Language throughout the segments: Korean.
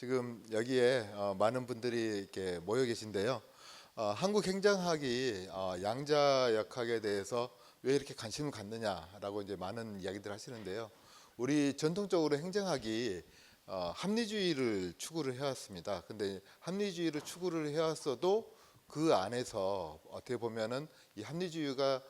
지금 여기에 많은 분들이 이렇게 모여 계신데요. 한국 행정학이 양자역학에 대해서 왜 이렇게 관심을 갖느냐라고 이제 많은 이야기들 하시는데요. 우리 전통적으로 행정학이 합리주의를 추구를 해왔습니다. 근데 합리주의를 추구를 해왔어도 그 안에서 어떻게 보면은 이 합리주의가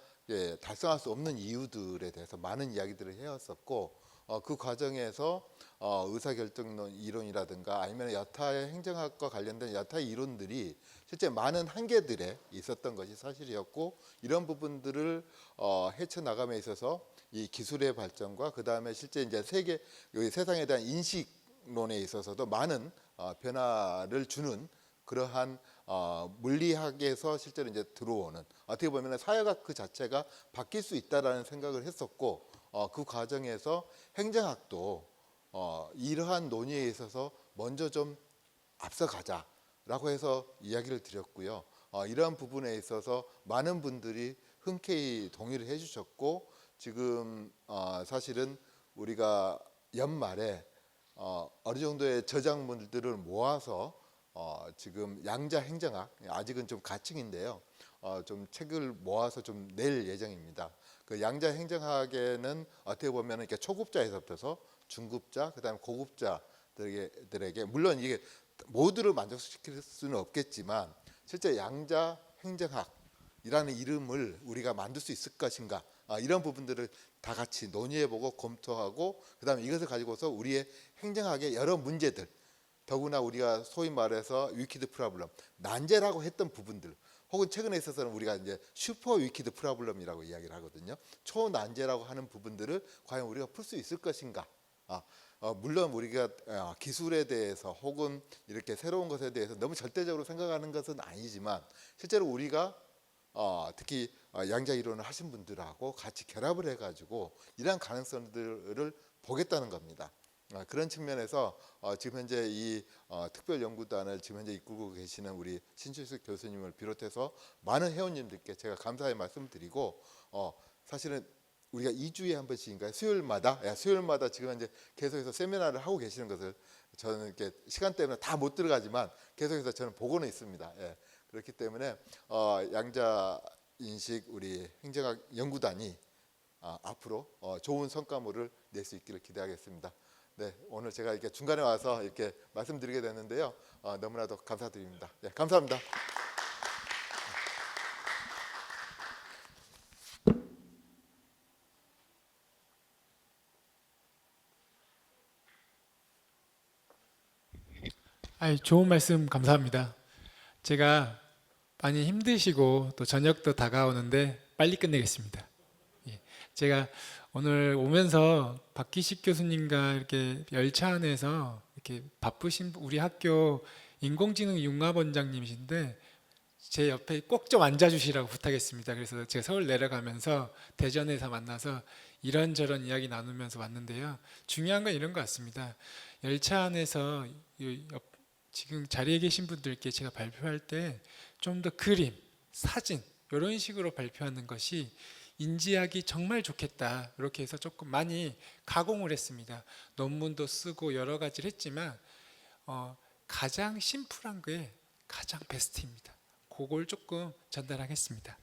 달성할 수 없는 이유들에 대해서 많은 이야기들을 해왔었고, 그 과정에서 의사결정론 이론이라든가 아니면 여타의 행정학과 관련된 여타의 이론들이 실제 많은 한계들에 있었던 것이 사실이었고, 이런 부분들을 헤쳐나감에 있어서 이 기술의 발전과 그 다음에 실제 이제 세상에 대한 인식론에 있어서도 많은 변화를 주는 그러한 물리학에서 실제로 이제 들어오는, 어떻게 보면 사회학 그 자체가 바뀔 수 있다라는 생각을 했었고, 그 과정에서 행정학도 이러한 논의에 있어서 먼저 좀 앞서가자라고 해서 이야기를 드렸고요. 이러한 부분에 있어서 많은 분들이 흔쾌히 동의를 해주셨고, 지금 사실은 우리가 연말에 어느 정도의 저작물들을 모아서 지금 양자 행정학, 아직은 좀 가칭인데요. 좀 책을 모아서 좀 낼 예정입니다. 그 양자 행정학에는 어떻게 보면 이렇게 초급자에서부터 중급자, 그다음 고급자들에게 물론 이게 모두를 만족시킬 수는 없겠지만 실제 양자 행정학이라는 이름을 우리가 만들 수 있을 것인가, 이런 부분들을 다 같이 논의해보고 검토하고, 그다음에 이것을 가지고서 우리의 행정학의 여러 문제들, 더구나 우리가 소위 말해서 위키드 프로블럼, 난제라고 했던 부분들, 혹은 최근에 있어서는 우리가 이제 슈퍼 위키드 프로블럼이라고 이야기를 하거든요. 초난제라고 하는 부분들을 과연 우리가 풀 수 있을 것인가. 물론 우리가 기술에 대해서 혹은 이렇게 새로운 것에 대해서 너무 절대적으로 생각하는 것은 아니지만, 실제로 우리가 특히 양자 이론을 하신 분들하고 같이 결합을 해가지고 이러한 가능성들을 보겠다는 겁니다. 그런 측면에서 지금 현재 이 특별연구단을 지금 현재 이끌고 계시는 우리 신철식 교수님을 비롯해서 많은 회원님들께 제가 감사의 말씀드리고, 사실은 우리가 2주에 한 번씩인가요? 수요일마다 지금 현재 계속해서 세미나를 하고 계시는 것을 저는 이렇게 시간 때문에 다 못 들어가지만 계속해서 저는 보고는 있습니다. 그렇기 때문에 양자 인식 우리 행정학 연구단이 앞으로 좋은 성과물을 낼 수 있기를 기대하겠습니다. 네, 오늘 제가 이렇게 중간에 와서 이렇게 말씀드리게 됐는데요. 너무나도 감사드립니다. 네, 감사합니다. 좋은 말씀 감사합니다. 제가 많이 힘드시고 또 저녁도 다가오는데 빨리 끝내겠습니다. 제가 오늘 오면서 박기식 교수님과 이렇게 열차 안에서 이렇게 바쁘신 우리 학교 인공지능 융합원장님이신데 제 옆에 꼭 좀 앉아주시라고 부탁했습니다. 그래서 제가 서울 내려가면서 대전에서 만나서 이런저런 이야기 나누면서 왔는데요. 중요한 건 이런 것 같습니다. 열차 안에서 지금 자리에 계신 분들께 제가 발표할 때 좀 더 그림, 사진 이런 식으로 발표하는 것이 인지하기 정말 좋겠다, 이렇게 해서 조금 많이 가공을 했습니다. 논문도 쓰고 여러 가지를 했지만 가장 심플한 게 가장 베스트입니다. 그걸 조금 전달하겠습니다.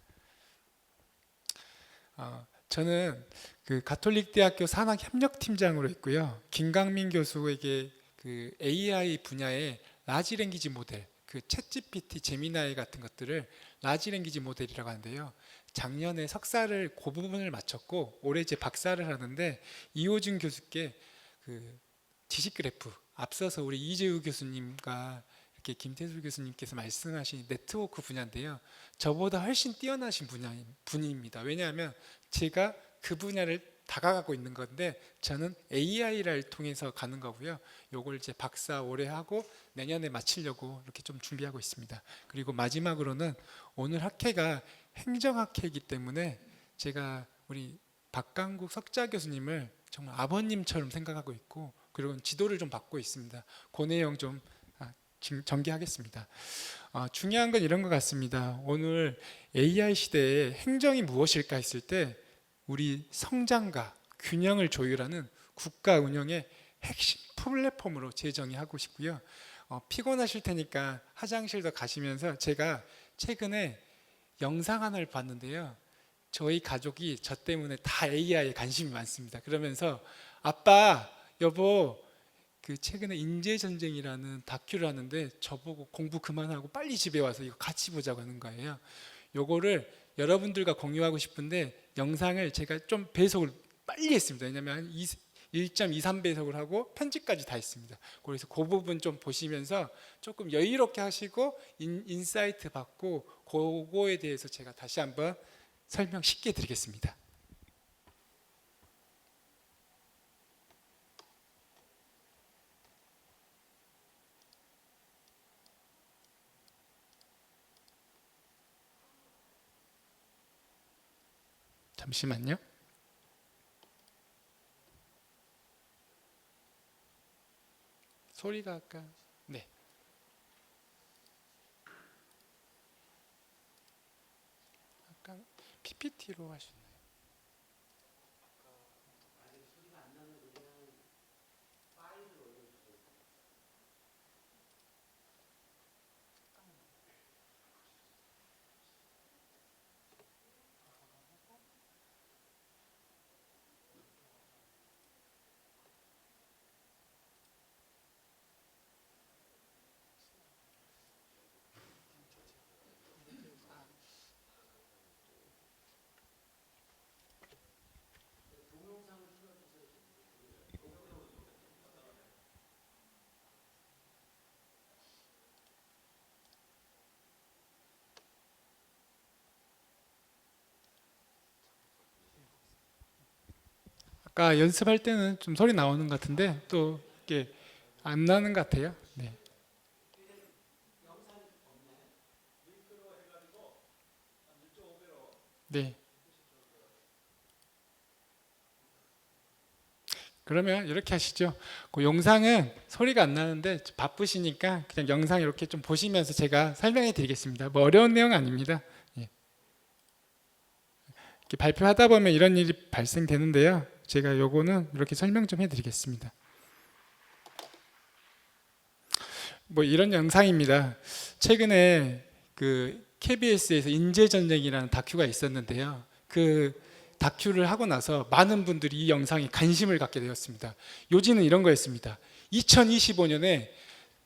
저는 그 가톨릭대학교 산학협력팀장으로 있고요. 김강민 교수에게 그 AI 분야의 라지 랭귀지 모델, 그 챗GPT, 제미나이 같은 것들을 라지 랭귀지 모델이라고 하는데요. 작년에 석사를 그 부분을 마쳤고 올해 이제 박사를 하는데, 이호준 교수께 그 지식 그래프, 앞서서 우리 이재우 교수님과 이렇게 김태술 교수님께서 말씀하신 네트워크 분야인데요. 저보다 훨씬 뛰어나신 분입니다. 왜냐하면 제가 그 분야를 다가가고 있는 건데 저는 AI를 통해서 가는 거고요. 요걸 이제 박사 올해 하고 내년에 마치려고 이렇게 좀 준비하고 있습니다. 그리고 마지막으로는 오늘 학회가 행정학회이기 때문에 제가 우리 박강국 석자 교수님을 정말 아버님처럼 생각하고 있고, 그리고 지도를 좀 받고 있습니다. 그 내용 좀 전개하겠습니다. 중요한 건 이런 것 같습니다. 오늘 AI 시대에 행정이 무엇일까 했을 때 우리 성장과 균형을 조율하는 국가 운영의 핵심 플랫폼으로 재정의하고 싶고요. 피곤하실 테니까 화장실도 가시면서 제가 최근에 영상 하나를 봤는데요. 저희 가족이 저 때문에 다 AI에 관심이 많습니다. 그러면서 아빠, 여보, 그 최근에 인재전쟁이라는 다큐를 하는데 저보고 공부 그만하고 빨리 집에 와서 이거 같이 보자고 하는 거예요. 요거를 여러분들과 공유하고 싶은데 영상을 제가 좀 배속을 빨리 했습니다. 왜냐하면 한 1.23배속을 하고 편집까지 다 했습니다. 그래서 그 부분 좀 보시면서 조금 여유롭게 하시고 인사이트 받고 그거에 대해서 제가 다시 한번 설명 쉽게 드리겠습니다. 잠시만요. 소리가 아까 네. 약간 PPT로 하시나요? 아까 연습할 때는 좀 소리 나오는 것 같은데 또 이게 안 나는 것 같아요. 네. 네. 그러면 이렇게 하시죠. 그 영상은 소리가 안 나는데 바쁘시니까 그냥 영상 이렇게 좀 보시면서 제가 설명해 드리겠습니다. 뭐 어려운 내용 아닙니다. 예. 이렇게 발표하다 보면 이런 일이 발생되는데요. 제가 요거는 이렇게 설명 좀 해드리겠습니다. 뭐 이런 영상입니다. 최근에 그 KBS에서 인재전쟁이라는 다큐가 있었는데요. 그 다큐를 하고 나서 많은 분들이 이 영상에 관심을 갖게 되었습니다. 요지는 이런 거였습니다. 2025년에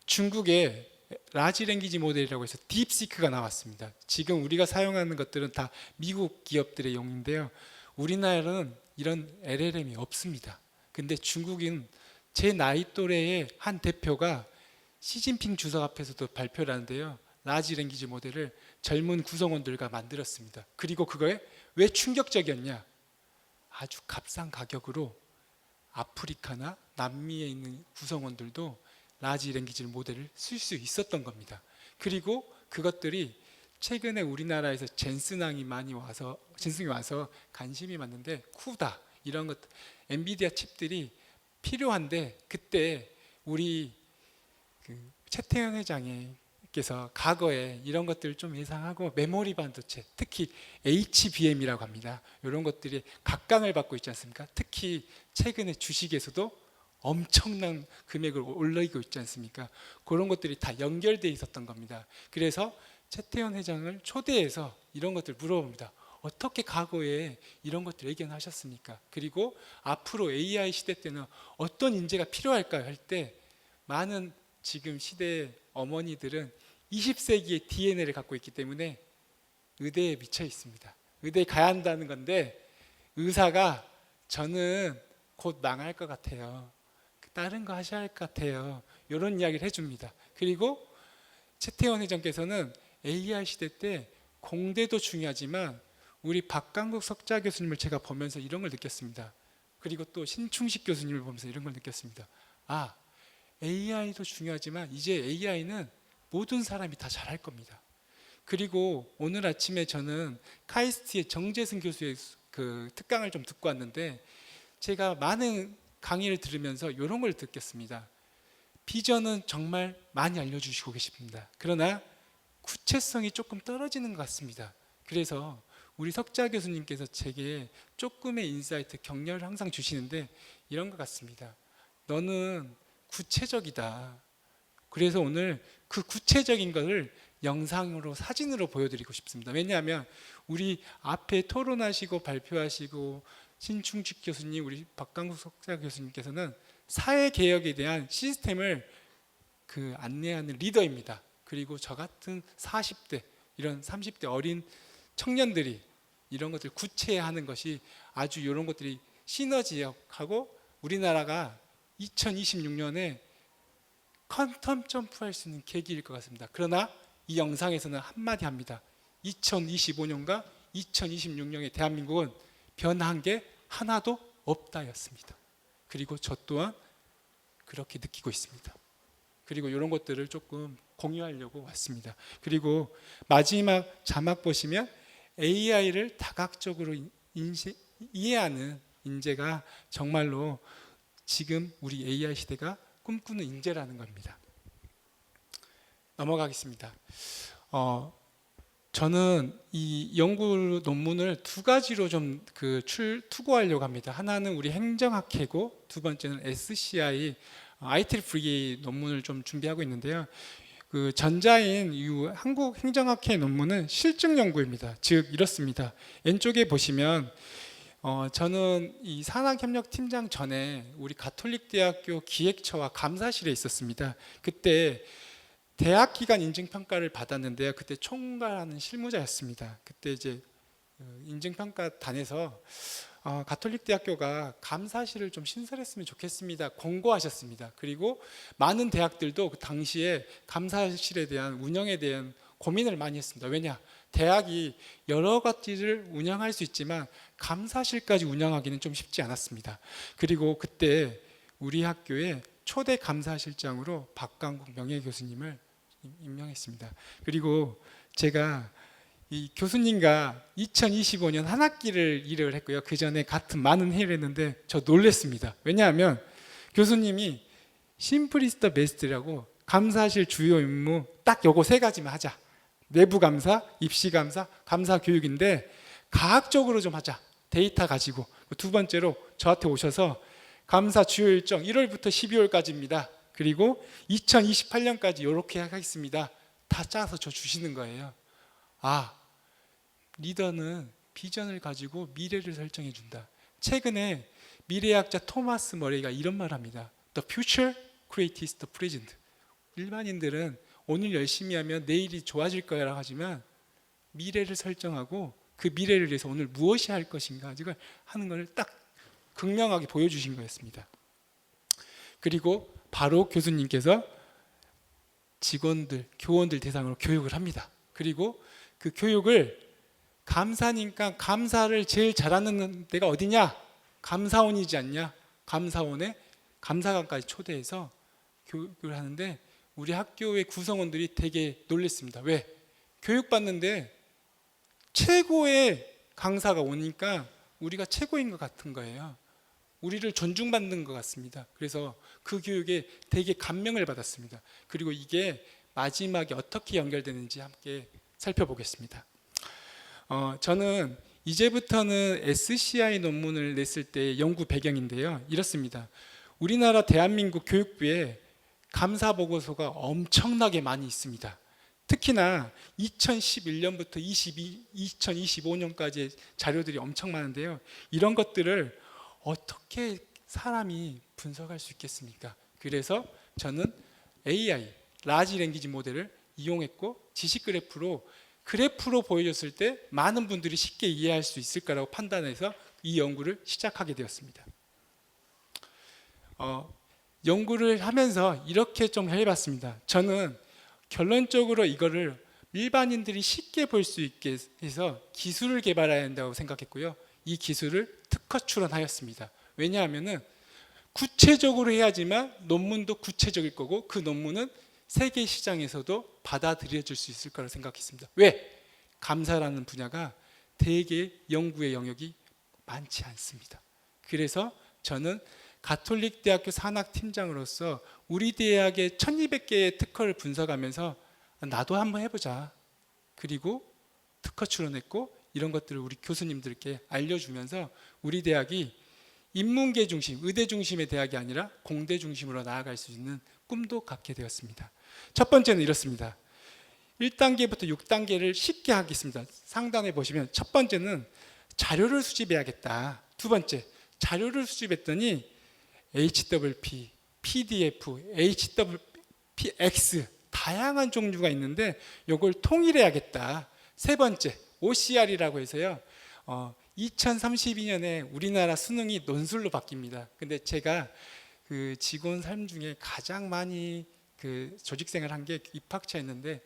중국의 라지 랭귀지 모델이라고 해서 딥시크가 나왔습니다. 지금 우리가 사용하는 것들은 다 미국 기업들의 용인데요. 우리나라는 이런 LLM이 없습니다. 근데 중국인 제 나이 또래의 한 대표가 시진핑 주석 앞에서도 발표를 하는데요. 라지 랭귀지 모델을 젊은 구성원들과 만들었습니다. 그리고 그거에 왜 충격적이었냐? 아주 값싼 가격으로 아프리카나 남미에 있는 구성원들도 라지 랭귀지 모델을 쓸 수 있었던 겁니다. 그리고 그것들이 최근에 우리나라에서 젠슨이 와서 관심이 많은데 쿠다 이런 것 엔비디아 칩들이 필요한데 그때 우리 그 최태원 회장께서 과거에 이런 것들을 좀 예상하고 메모리 반도체 특히 HBM이라고 합니다. 이런 것들이 각광을 받고 있지 않습니까? 특히 최근에 주식에서도 엄청난 금액을 올리고 있지 않습니까? 그런 것들이 다 연결되어 있었던 겁니다. 그래서 최태원 회장을 초대해서 이런 것들 물어봅니다. 어떻게 과거에 이런 것들 예견하셨습니까? 그리고 앞으로 AI 시대 때는 어떤 인재가 필요할까요? 할 때 많은 지금 시대의 어머니들은 20세기의 DNA를 갖고 있기 때문에 의대에 미쳐 있습니다. 의대에 가야 한다는 건데 의사가 저는 곧 망할 것 같아요. 다른 거 하셔야 할 것 같아요. 이런 이야기를 해줍니다. 그리고 최태원 회장께서는 AI 시대 때 공대도 중요하지만 우리 박강국 석좌 교수님을 제가 보면서 이런 걸 느꼈습니다. 그리고 또 신충식 교수님을 보면서 이런 걸 느꼈습니다. 아, AI도 중요하지만 이제 AI는 모든 사람이 다 잘할 겁니다. 그리고 오늘 아침에 저는 카이스트의 정재승 교수의 그 특강을 좀 듣고 왔는데 제가 많은 강의를 들으면서 이런 걸 느꼈습니다. 비전은 정말 많이 알려주시고 계십니다. 그러나 구체성이 조금 떨어지는 것 같습니다. 그래서 우리 석자 교수님께서 제게 조금의 인사이트, 격려를 항상 주시는데 이런 것 같습니다. 너는 구체적이다. 그래서 오늘 그 구체적인 것을 영상으로 사진으로 보여드리고 싶습니다. 왜냐하면 우리 앞에 토론하시고 발표하시고 신충식 교수님, 우리 박강국 석사 교수님께서는 사회개혁에 대한 시스템을 안내하는 리더입니다. 그리고 저 같은 40대, 이런 30대 어린 청년들이 이런 것들 구체화하는 것이 아주 이런 것들이 시너지하고 우리나라가 2026년에 퀀텀 점프할 수 있는 계기일 것 같습니다. 그러나 이 영상에서는 한마디 합니다. 2025년과 2026년의 대한민국은 변한 게 하나도 없다였습니다. 그리고 저 또한 그렇게 느끼고 있습니다. 그리고 이런 것들을 조금 공유하려고 왔습니다. 그리고 마지막 자막 보시면 AI를 다각적으로 이해하는 인재가 정말로 지금 우리 AI 시대가 꿈꾸는 인재라는 겁니다. 넘어가겠습니다. 저는 이 연구 논문을 두 가지로 좀 투고하려고 합니다. 하나는 우리 행정학회고 두 번째는 SCI IEEE 논문을 좀 준비하고 있는데요. 전자인 이 한국행정학회 논문은 실증 연구입니다. 즉 이렇습니다. 왼쪽에 보시면 저는 이 산학협력팀장 전에 우리 가톨릭대학교 기획처와 감사실에 있었습니다. 그때 대학 기간 인증평가를 받았는데요. 그때 총괄하는 실무자였습니다. 그때 이제 인증평가단에서 가톨릭대학교가 감사실을 좀 신설했으면 좋겠습니다. 권고하셨습니다. 그리고 많은 대학들도 그 당시에 감사실에 대한 운영에 대한 고민을 많이 했습니다. 왜냐? 대학이 여러 가지를 운영할 수 있지만 감사실까지 운영하기는 좀 쉽지 않았습니다. 그리고 그때 우리 학교에 초대 감사실장으로 박강국 명예교수님을 임명했습니다. 그리고 제가 이 교수님과 2025년 한 학기를 일을 했고요. 그 전에 같은 많은 회의를 했는데 저 놀랬습니다. 왜냐하면 교수님이 심플리스터 베스트라고 감사실 주요 임무 딱 요거 세 가지만 하자. 내부 감사, 입시 감사, 감사 교육인데 과학적으로 좀 하자. 데이터 가지고. 두 번째로 저한테 오셔서 감사 주요 일정 1월부터 12월까지입니다. 그리고 2028년까지 이렇게 하겠습니다. 다 짜서 저 주시는 거예요. 리더는 비전을 가지고 미래를 설정해 준다. 최근에 미래학자 토마스 머레이가 이런 말을 합니다. The future creates the present. 일반인들은 오늘 열심히 하면 내일이 좋아질 거라고 하지만 미래를 설정하고 그 미래를 위해서 오늘 무엇이 할 것인가 이걸 하는 걸 딱 극명하게 보여주신 거였습니다. 그리고 바로 교수님께서 직원들, 교원들 대상으로 교육을 합니다. 그리고 그 교육을 감사니까 감사를 제일 잘하는 데가 어디냐? 감사원이지 않냐? 감사원에 감사관까지 초대해서 교육을 하는데 우리 학교의 구성원들이 되게 놀랐습니다. 왜? 교육받는데 최고의 강사가 오니까 우리가 최고인 것 같은 거예요. 우리를 존중받는 것 같습니다. 그래서 그 교육에 되게 감명을 받았습니다. 그리고 이게 마지막에 어떻게 연결되는지 함께 살펴보겠습니다. 저는 이제부터는 SCI 논문을 냈을 때 연구 배경인데요. 이렇습니다. 우리나라 대한민국 교육부에 감사 보고서가 엄청나게 많이 있습니다. 특히나 2011년부터 2025년까지의 자료들이 엄청 많은데요. 이런 것들을 어떻게 사람이 분석할 수 있겠습니까? 그래서 저는 AI, 라지 랭귀지 모델을 이용했고 지식 그래프로 보여줬을 때 많은 분들이 쉽게 이해할 수 있을 거라고 판단해서 이 연구를 시작하게 되었습니다. 연구를 하면서 이렇게 좀 해봤습니다. 저는 결론적으로 이거를 일반인들이 쉽게 볼 수 있게 해서 기술을 개발해야 한다고 생각했고요. 이 기술을 특허 출원하였습니다. 왜냐하면은 구체적으로 해야지만 논문도 구체적일 거고 그 논문은 세계 시장에서도 받아들여질 수 있을 거라고 생각했습니다. 왜? 감사라는 분야가 되게 연구의 영역이 많지 않습니다. 그래서 저는 가톨릭 대학교 산학팀장으로서 우리 대학의 1200개의 특허를 분석하면서 나도 한번 해보자. 그리고 특허 출원했고 이런 것들을 우리 교수님들께 알려주면서 우리 대학이 인문계 중심, 의대 중심의 대학이 아니라 공대 중심으로 나아갈 수 있는 꿈도 갖게 되었습니다. 첫 번째는 이렇습니다. 1단계부터 6단계를 쉽게 하겠습니다. 상단에 보시면 첫 번째는 자료를 수집해야겠다. 두 번째, 자료를 수집했더니 HWP, PDF, HWPX 다양한 종류가 있는데 이걸 통일해야겠다. 세 번째, OCR이라고 해서요. 2032년에 우리나라 수능이 논술로 바뀝니다. 근데 제가 그 직원 삶 중에 가장 많이 그 조직생활 한 게 입학처였는데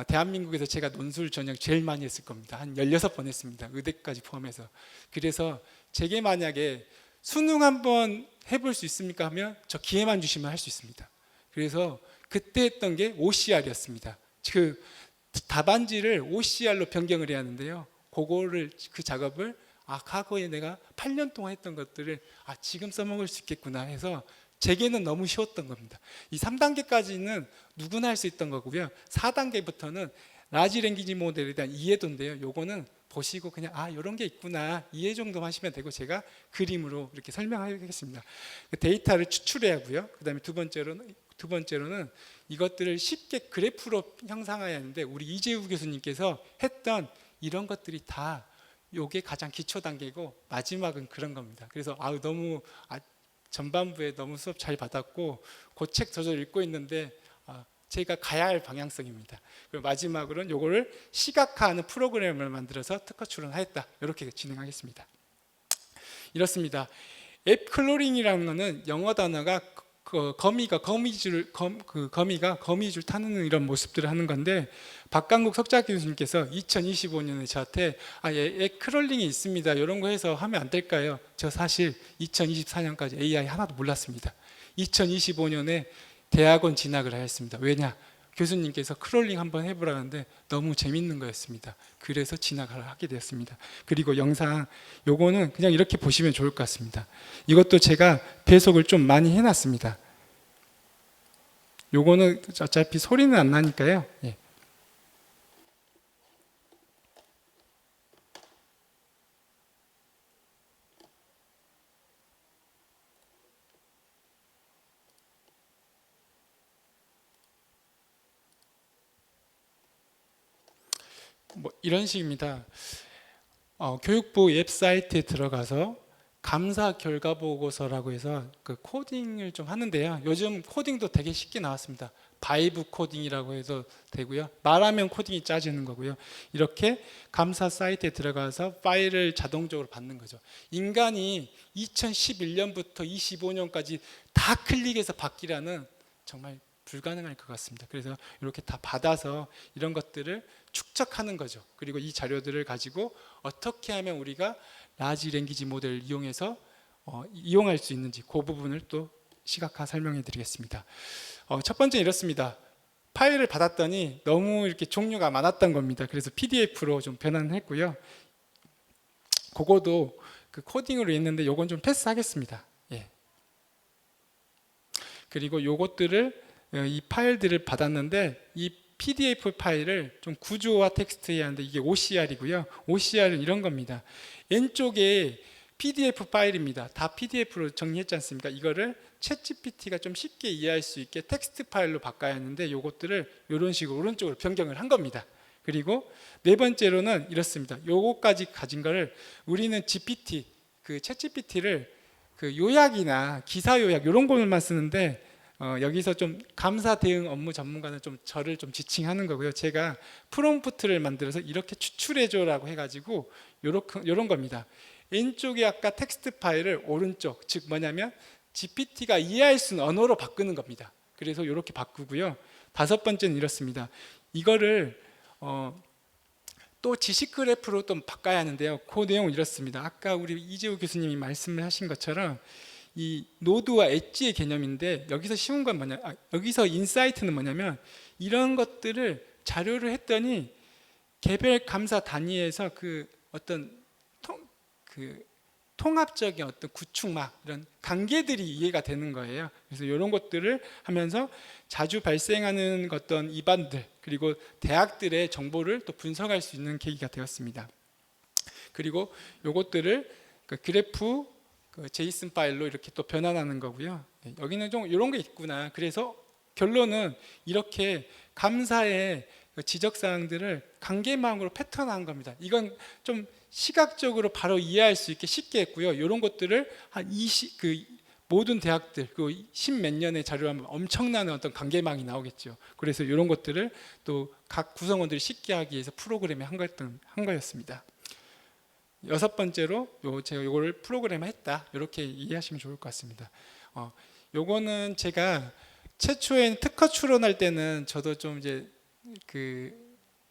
대한민국에서 제가 논술 전형 제일 많이 했을 겁니다. 한 16번 했습니다. 의대까지 포함해서. 그래서 제게 만약에 수능 한번 해볼 수 있습니까 하면 저 기회만 주시면 할 수 있습니다. 그래서 그때 했던 게 OCR이었습니다. 그 답안지를 OCR로 변경을 해야 하는데요. 그 작업을 과거에 내가 8년 동안 했던 것들을 지금 써먹을 수 있겠구나 해서 제게는 너무 쉬웠던 겁니다. 이 3단계까지는 누구나 할 수 있던 거고요. 4단계부터는 라지 랭귀지 모델에 대한 이해도인데요. 요거는 보시고 그냥 이런 게 있구나 이해 정도만 하시면 되고 제가 그림으로 이렇게 설명하겠습니다. 데이터를 추출해야 하고요. 그다음에 두 번째로는 이것들을 쉽게 그래프로 형상화해야 하는데 우리 이재우 교수님께서 했던 이런 것들이 다 요게 가장 기초 단계고 마지막은 그런 겁니다. 그래서 너무 전반부에 너무 수업 잘 받았고 그 책 저도 읽고 있는데 제가 가야 할 방향성입니다. 그리고 마지막으로는 요거를 시각화하는 프로그램을 만들어서 특허 출원하였다. 이렇게 진행하겠습니다. 이렇습니다. 앱 클로링이라는 거는 영어 단어가 거미가 거미줄 타는 이런 모습들을 하는 건데 박강국 석좌 교수님께서 2025년에 저한테 앱 크롤링이 있습니다. 이런 거 해서 하면 안 될까요? 저 사실 2024년까지 AI 하나도 몰랐습니다. 2025년에 대학원 진학을 하였습니다. 왜냐? 교수님께서 크롤링 한번 해보라는데 너무 재밌는 거였습니다. 그래서 진학을 하게 되었습니다. 그리고 영상 요거는 그냥 이렇게 보시면 좋을 것 같습니다. 이것도 제가 배속을 좀 많이 해놨습니다. 요거는 어차피 소리는 안 나니까요. 예. 이런 식입니다. 교육부 웹사이트에 들어가서 감사 결과 보고서라고 해서 그 코딩을 좀 하는데요. 요즘 코딩도 되게 쉽게 나왔습니다. 바이브 코딩이라고 해서 되고요. 말하면 코딩이 짜지는 거고요. 이렇게 감사 사이트에 들어가서 파일을 자동적으로 받는 거죠. 인간이 2011년부터 25년까지 다 클릭해서 받기라는 정말 불가능할 것 같습니다. 그래서 이렇게 다 받아서 이런 것들을 축적하는 거죠. 그리고 이 자료들을 가지고 어떻게 하면 우리가 라지 랭귀지 모델을 이용해서 이용할 수 있는지 그 부분을 또 시각화 설명해 드리겠습니다. 첫 번째 이렇습니다. 파일을 받았더니 너무 이렇게 종류가 많았던 겁니다. 그래서 PDF로 좀 변환했고요. 그거도 그 코딩으로 했는데 요건 좀 패스하겠습니다. 예. 그리고 요것들을 이 파일들을 받았는데 이 PDF 파일을 좀 구조화 텍스트해야 하는데 이게 OCR이고요. OCR은 이런 겁니다. 왼쪽에 PDF 파일입니다. 다 PDF로 정리했지 않습니까? 이거를 챗GPT가 좀 쉽게 이해할 수 있게 텍스트 파일로 바꿔야 하는데 요것들을 이런 식으로 오른쪽으로 변경을 한 겁니다. 그리고 네 번째로는 이렇습니다. 요거까지 가진 거를 우리는 GPT, 그 챗GPT를 그 요약이나 기사 요약 이런 것만 쓰는데 여기서 좀 감사 대응 업무 전문가는 좀 저를 좀 지칭하는 거고요. 제가 프롬프트를 만들어서 이렇게 추출해줘라고 해가지고 요런 겁니다. 왼쪽에 아까 텍스트 파일을 오른쪽, 즉 뭐냐면 GPT가 이해할 수 있는 언어로 바꾸는 겁니다. 그래서 이렇게 바꾸고요. 다섯 번째는 이렇습니다. 이거를 또 지식 그래프로 또 바꿔야 하는데요. 그 내용은 이렇습니다. 아까 우리 이재우 교수님이 말씀을 하신 것처럼 이 노드와 엣지의 개념인데 여기서 쉬운 건 여기서 인사이트는 뭐냐면 이런 것들을 자료를 했더니 개별 감사 단위에서 그 어떤 통합적인 어떤 구축막 이런 관계들이 이해가 되는 거예요. 그래서 이런 것들을 하면서 자주 발생하는 어떤 이반들 그리고 대학들의 정보를 또 분석할 수 있는 계기가 되었습니다. 그리고 이것들을 그래프 그 제이슨 파일로 이렇게 또 변환하는 거고요. 여기는 좀 이런 게 있구나. 그래서 결론은 이렇게 감사의 그 지적 사항들을 관계망으로 패턴화한 겁니다. 이건 좀 시각적으로 바로 이해할 수 있게 쉽게 했고요. 이런 것들을 한 20, 그 모든 대학들 그 10몇 년의 자료를 하면 엄청난 어떤 관계망이 나오겠죠. 그래서 이런 것들을 또 각 구성원들이 쉽게 하기 위해서 프로그램에 한 거였습니다. 여섯 번째로 제가 요거를 프로그램에 했다. 이렇게 이해하시면 좋을 것 같습니다. 요거는 제가 최초에 특허 출원할 때는 저도 좀 이제 그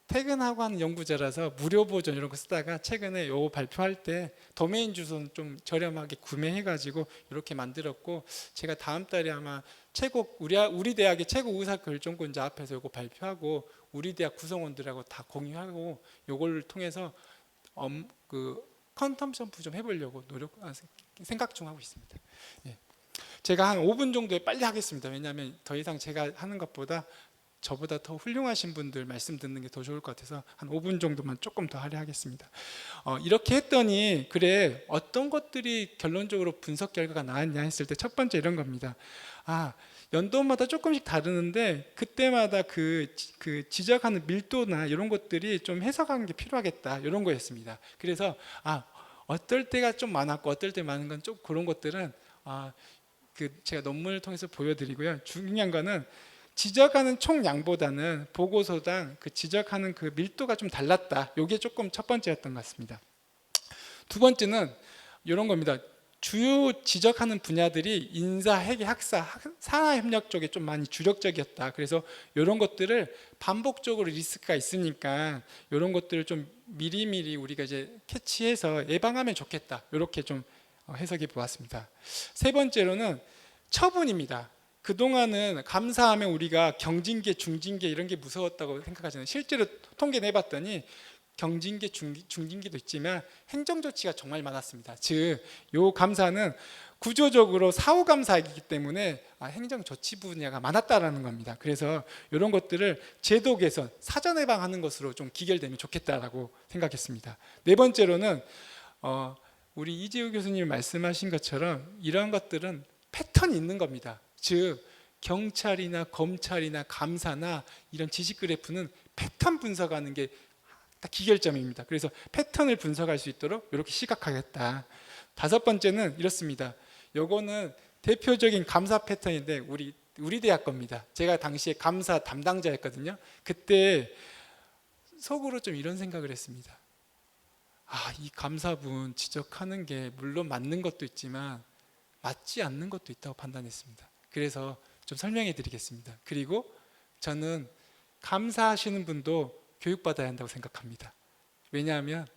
퇴근하고 하는 연구자라서 무료 버전 이런 거 쓰다가 최근에 요 발표할 때 도메인 주소는 좀 저렴하게 구매해가지고 이렇게 만들었고, 제가 다음 달에 아마 최고 우리 대학의 최고 의사 결정권자 앞에서 요거 발표하고 우리 대학 구성원들하고 다 공유하고 요걸 통해서 그 컨텀 점프 좀 해보려고 생각 중 하고 있습니다. 예. 제가 한 5분 정도에 빨리 하겠습니다. 왜냐하면 더 이상 제가 하는 것보다 저보다 더 훌륭하신 분들 말씀 듣는 게 더 좋을 것 같아서 한 5분 정도만 조금 더 하려 하겠습니다. 이렇게 했더니 그래 어떤 것들이 결론적으로 분석 결과가 나왔냐 했을 때 첫 번째 이런 겁니다. 연도마다 조금씩 다르는데 그때마다 그 지적하는 밀도나 이런 것들이 좀 해석하는 게 필요하겠다 이런 거였습니다. 그래서 어떨 때가 좀 많았고 어떨 때 많은 건 좀 그런 것들은 제가 논문을 통해서 보여드리고요. 중요한 거는 지적하는 총량보다는 보고서당 그 지적하는 그 밀도가 좀 달랐다. 이게 조금 첫 번째였던 것 같습니다. 두 번째는 이런 겁니다. 주요 지적하는 분야들이 인사, 회계, 학사, 산하협력 쪽에 좀 많이 주력적이었다. 그래서 이런 것들을 반복적으로 리스크가 있으니까 이런 것들을 좀 미리미리 우리가 이제 캐치해서 예방하면 좋겠다. 이렇게 좀 해석해 보았습니다. 세 번째로는 처분입니다. 그동안은 감사하면 우리가 경징계, 중징계 이런 게 무서웠다고 생각하잖아요. 실제로 통계 내봤더니 경징계, 중징계도 있지만 행정조치가 정말 많았습니다. 즉, 요 감사는 구조적으로 사후감사이기 때문에 행정조치 분야가 많았다라는 겁니다. 그래서 이런 것들을 제도 개선, 사전 예방하는 것으로 좀 기결되면 좋겠다라고 생각했습니다. 네 번째로는 우리 이재우 교수님이 말씀하신 것처럼 이런 것들은 패턴이 있는 겁니다. 즉 경찰이나 검찰이나 감사나 이런 지식 그래프는 패턴 분석하는 게 딱 기결점입니다. 그래서 패턴을 분석할 수 있도록 이렇게 시각하겠다. 다섯 번째는 이렇습니다. 요거는 대표적인 감사 패턴인데 우리 대학 겁니다. 제가 당시에 감사 담당자였거든요. 그때 속으로 좀 이런 생각을 했습니다. 이 감사분 지적하는 게 물론 맞는 것도 있지만 맞지 않는 것도 있다고 판단했습니다. 그래서 좀 설명해 드리겠습니다. 그리고 저는 감사하시는 분도 교육받아야 한다고 생각합니다. 왜냐하면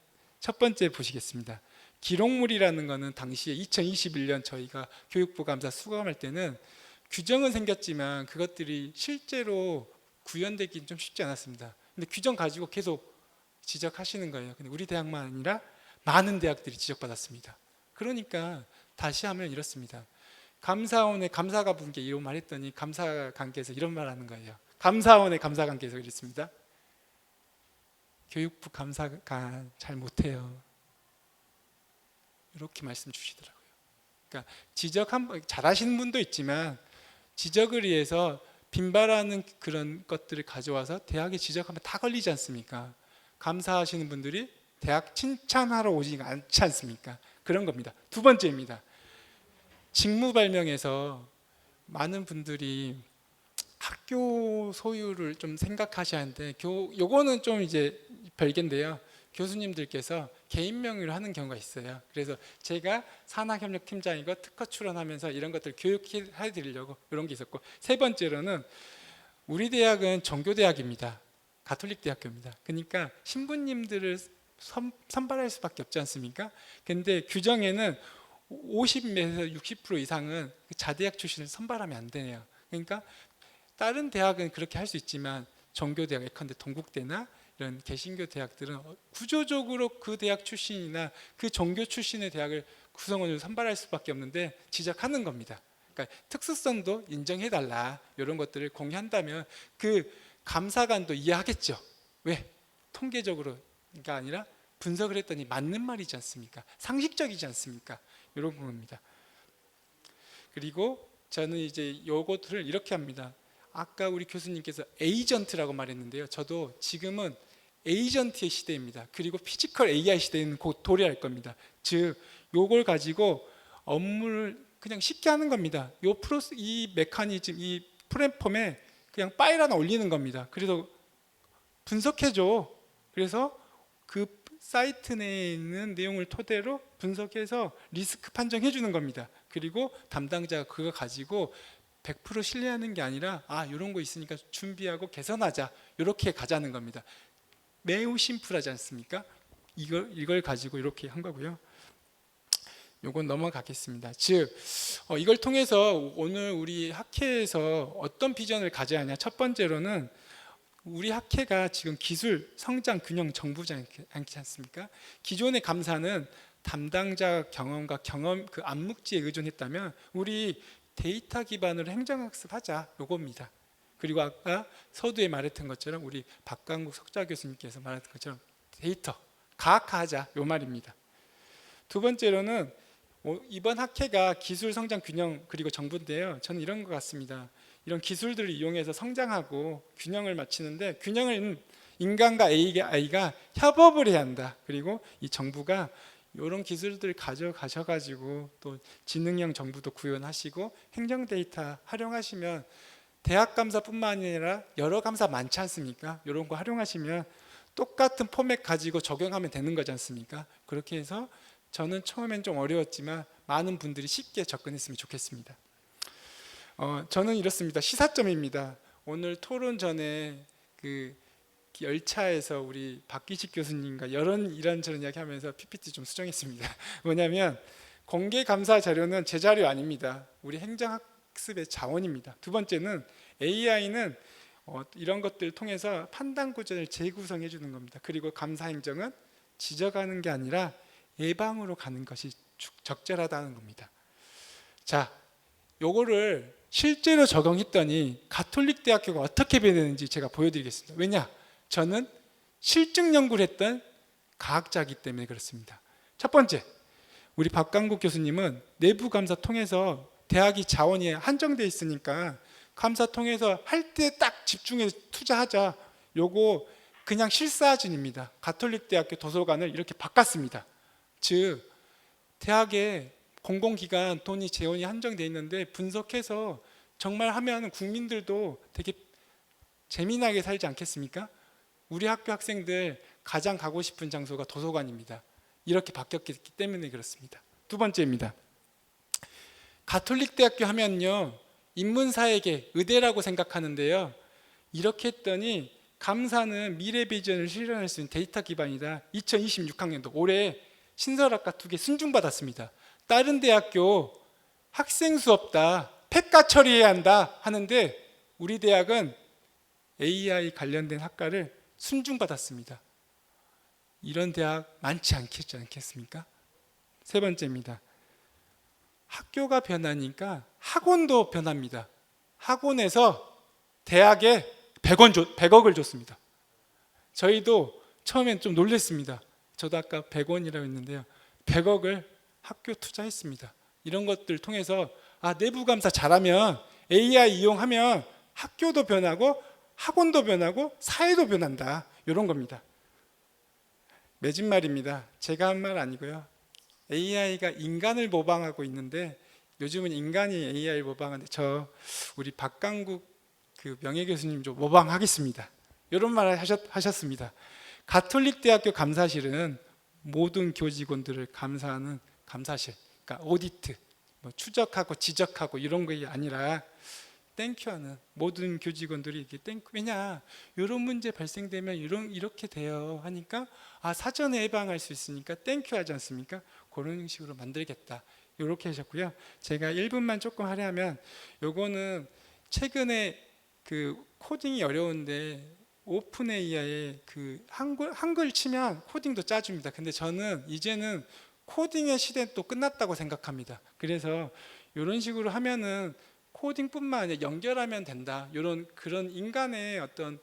첫 번째 보시겠습니다. 기록물이라는 것은 당시에 2021년 저희가 교육부 감사 수감할 때는 규정은 생겼지만 그것들이 실제로 구현되기는 좀 쉽지 않았습니다. 근데 규정 가지고 계속 지적하시는 거예요. 근데 우리 대학만 아니라 많은 대학들이 지적받았습니다. 그러니까 다시 하면 이렇습니다. 감사원의 감사가 분께 이런 말 했더니 감사관계에서 이런 말 하는 거예요. 감사원의 감사관계에서 이랬습니다. 교육부 감사관 잘 못해요. 이렇게 말씀 주시더라고요. 그러니까 잘하시는 분도 있지만 지적을 위해서 빈발하는 그런 것들을 가져와서 대학에 지적하면 다 걸리지 않습니까? 감사하시는 분들이 대학 칭찬하러 오지 않지 않습니까? 그런 겁니다. 두 번째입니다. 직무 발명에서 많은 분들이 학교 소유를 좀 생각하셔야 하는데 요거는 좀 이제 별개인데요. 교수님들께서 개인 명의로 하는 경우가 있어요. 그래서 제가 산학협력팀장이고 특허 출원하면서 이런 것들 교육해 드리려고 이런 게 있었고, 세 번째로는 우리 대학은 종교대학입니다. 가톨릭 대학교입니다. 그러니까 신부님들을 선발할 수밖에 없지 않습니까? 근데 규정에는 50에서 60% 이상은 자대학 출신을 선발하면 안 되네요. 그러니까 다른 대학은 그렇게 할 수 있지만 종교대학, 예컨대 동국대나 이런 개신교 대학들은 구조적으로 그 대학 출신이나 그 종교 출신의 대학을 구성원으로 선발할 수밖에 없는데 지적하는 겁니다. 그러니까 특수성도 인정해달라, 이런 것들을 공유한다면 그 감사관도 이해하겠죠. 왜? 통계적으로가 아니라 분석을 했더니 맞는 말이지 않습니까? 상식적이지 않습니까? 이런 겁니다. 그리고 저는 이제 요것을 이렇게 합니다. 아까 우리 교수님께서 에이전트라고 말했는데요. 저도 지금은 에이전트의 시대입니다. 그리고 피지컬 AI 시대에는 곧 도래할 겁니다. 즉 요걸 가지고 업무를 그냥 쉽게 하는 겁니다. 이 메커니즘, 이 플랫폼에 그냥 파일 하나 올리는 겁니다. 그래서 분석해줘. 그래서 그 사이트 내에 있는 내용을 토대로 분석해서 리스크 판정해 주는 겁니다. 그리고 담당자가 그거 가지고 100% 신뢰하는 게 아니라 이런 거 있으니까 준비하고 개선하자, 이렇게 가자는 겁니다. 매우 심플하지 않습니까? 이걸 가지고 이렇게 한 거고요. 요건 넘어가겠습니다. 즉 이걸 통해서 오늘 우리 학회에서 어떤 비전을 가져야 하냐. 첫 번째로는 우리 학회가 지금 기술, 성장, 균형, 정부지 않지 않습니까? 기존의 감사는 담당자 경험과 그 암묵지에 의존했다면 우리 데이터 기반으로 행정학습하자, 요겁니다. 그리고 아까 서두에 말했던 것처럼 우리 박강국 석좌 교수님께서 말했던 것처럼 데이터 가학화하자, 요 말입니다. 두 번째로는 이번 학회가 기술, 성장, 균형 그리고 정부인데요. 저는 이런 것 같습니다. 이런 기술들을 이용해서 성장하고 균형을 맞추는데, 균형은 인간과 AI가 협업을 해야 한다. 그리고 이 정부가 이런 기술들을 가져가셔가지고 또 지능형 정부도 구현하시고 행정 데이터 활용하시면 대학 감사뿐만 아니라 여러 감사 많지 않습니까? 이런 거 활용하시면 똑같은 포맷 가지고 적용하면 되는 거지 않습니까? 그렇게 해서 저는 처음엔 좀 어려웠지만 많은 분들이 쉽게 접근했으면 좋겠습니다. 저는 이렇습니다. 시사점입니다. 오늘 토론 전에 그 열차에서 우리 박기식 교수님과 이런저런 이야기하면서 PPT 좀 수정했습니다. 뭐냐면 공개 감사 자료는 제 자료 아닙니다. 우리 행정학습의 자원입니다. 두 번째는 AI는 이런 것들을 통해서 판단 구조를 재구성해 주는 겁니다. 그리고 감사 행정은 지적하는 게 아니라 예방으로 가는 것이 적절하다는 겁니다. 자, 요거를 실제로 적용했더니 가톨릭 대학교가 어떻게 변했는지 제가 보여드리겠습니다. 왜냐? 저는 실증 연구를 했던 과학자이기 때문에 그렇습니다. 첫 번째, 우리 박강국 교수님은 내부 감사 통해서 대학이 자원이 한정돼 있으니까 감사 통해서 할 때 딱 집중해서 투자하자. 요거 그냥 실사진입니다. 가톨릭 대학교 도서관을 이렇게 바꿨습니다. 즉 대학에 공공기관 돈이 재원이 한정돼 있는데 분석해서 정말 하면 국민들도 되게 재미나게 살지 않겠습니까? 우리 학교 학생들 가장 가고 싶은 장소가 도서관입니다. 이렇게 바뀌었기 때문에 그렇습니다. 두 번째입니다. 가톨릭 대학교 하면요 인문사회계 의대라고 생각하는데요. 이렇게 했더니 감사는 미래 비전을 실현할 수 있는 데이터 기반이다. 2026학년도 올해 신설학과 2개 순중받았습니다. 다른 대학교 학생 수 없다, 폐가 처리해야 한다 하는데 우리 대학은 AI 관련된 학과를 순중받았습니다. 이런 대학 많지 않겠습니까? 세 번째입니다. 학교가 변하니까 학원도 변합니다. 학원에서 대학에 100억을 줬습니다. 저희도 처음엔 좀 놀랐습니다. 저도 아까 100원이라고 했는데요. 100억을 학교 투자했습니다. 이런 것들 통해서 내부 감사 잘하면 AI 이용하면 학교도 변하고 학원도 변하고 사회도 변한다. 이런 겁니다. 맺은 말입니다. 제가 한 말 아니고요. AI가 인간을 모방하고 있는데 요즘은 인간이 AI를 모방하는데 우리 박강국 그 명예교수님 좀 모방하겠습니다. 이런 말을 하셨습니다. 가톨릭 대학교 감사실은 모든 교직원들을 감사하는 감사실, 그러니까 오디트, 추적하고 지적하고 이런 게 아니라 땡큐하는 모든 교직원들이 이렇게 땡큐. 왜냐, 이런 문제 발생되면 이렇게 돼요 하니까 사전에 예방할 수 있으니까 땡큐 하지 않습니까? 그런 식으로 만들겠다. 이렇게 하셨고요. 제가 1분만 조금 하려면 요거는 최근에 그 코딩이 어려운데 오픈 AI에 그 한글 치면 코딩도 짜줍니다. 근데 저는 이제는 코딩의 시대는 또 끝났다고 생각합니다. 그래서 이런 식으로 하면은 코딩뿐만 아니라 연결하면 된다. 그런 인간의 어떤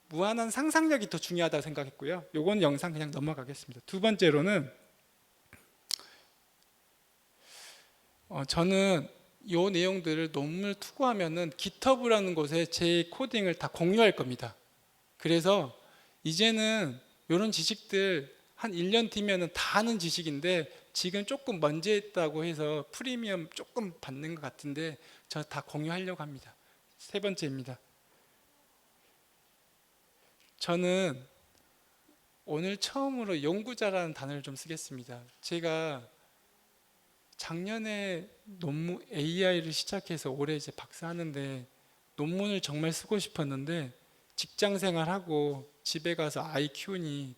무한한 상상력이 더 중요하다고 생각했고요. 요건 영상 그냥 넘어가겠습니다. 두 번째로는 저는 이 내용들을 논문을 투고하면은 GitHub라는 곳에 제 코딩을 다 공유할 겁니다. 그래서 이제는 이런 지식들 한 1년 뒤면은 다 아는 지식인데 지금 조금 먼저 했다고 해서 프리미엄 조금 받는 것 같은데 저 다 공유하려고 합니다. 세 번째입니다. 저는 오늘 처음으로 연구자라는 단어를 좀 쓰겠습니다. 제가 작년에 논문 AI를 시작해서 올해 이제 박사하는데 논문을 정말 쓰고 싶었는데 직장 생활하고 집에 가서 아이 키우니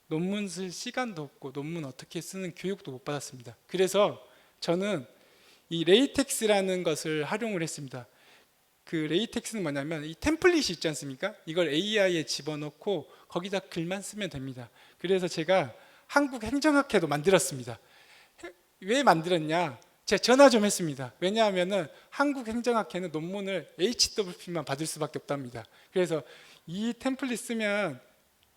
논문 쓸 시간도 없고 논문 어떻게 쓰는 교육도 못 받았습니다. 그래서 저는 이 레이텍스라는 것을 활용을 했습니다. 그 레이텍스는 뭐냐면 이 템플릿이 있지 않습니까? 이걸 AI에 집어넣고 거기다 글만 쓰면 됩니다. 그래서 제가 한국행정학회도 만들었습니다. 왜 만들었냐? 제가 전화 좀 했습니다. 왜냐하면은 한국행정학회는 논문을 HWP만 받을 수밖에 없답니다. 그래서 이 템플릿 쓰면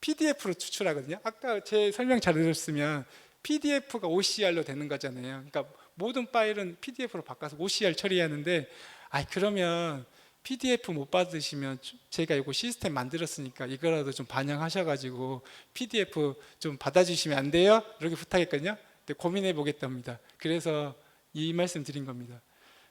PDF로 추출하거든요. 아까 제 설명 잘 들었으면 PDF가 OCR로 되는 거잖아요. 그러니까 모든 파일은 PDF로 바꿔서 OCR 처리하는데, 그러면 PDF 못 받으시면 제가 이거 시스템 만들었으니까 이거라도 좀 반영하셔가지고 PDF 좀 받아주시면 안 돼요? 이렇게 부탁했거든요. 근데 고민해 보겠답니다. 그래서 이 말씀 드린 겁니다.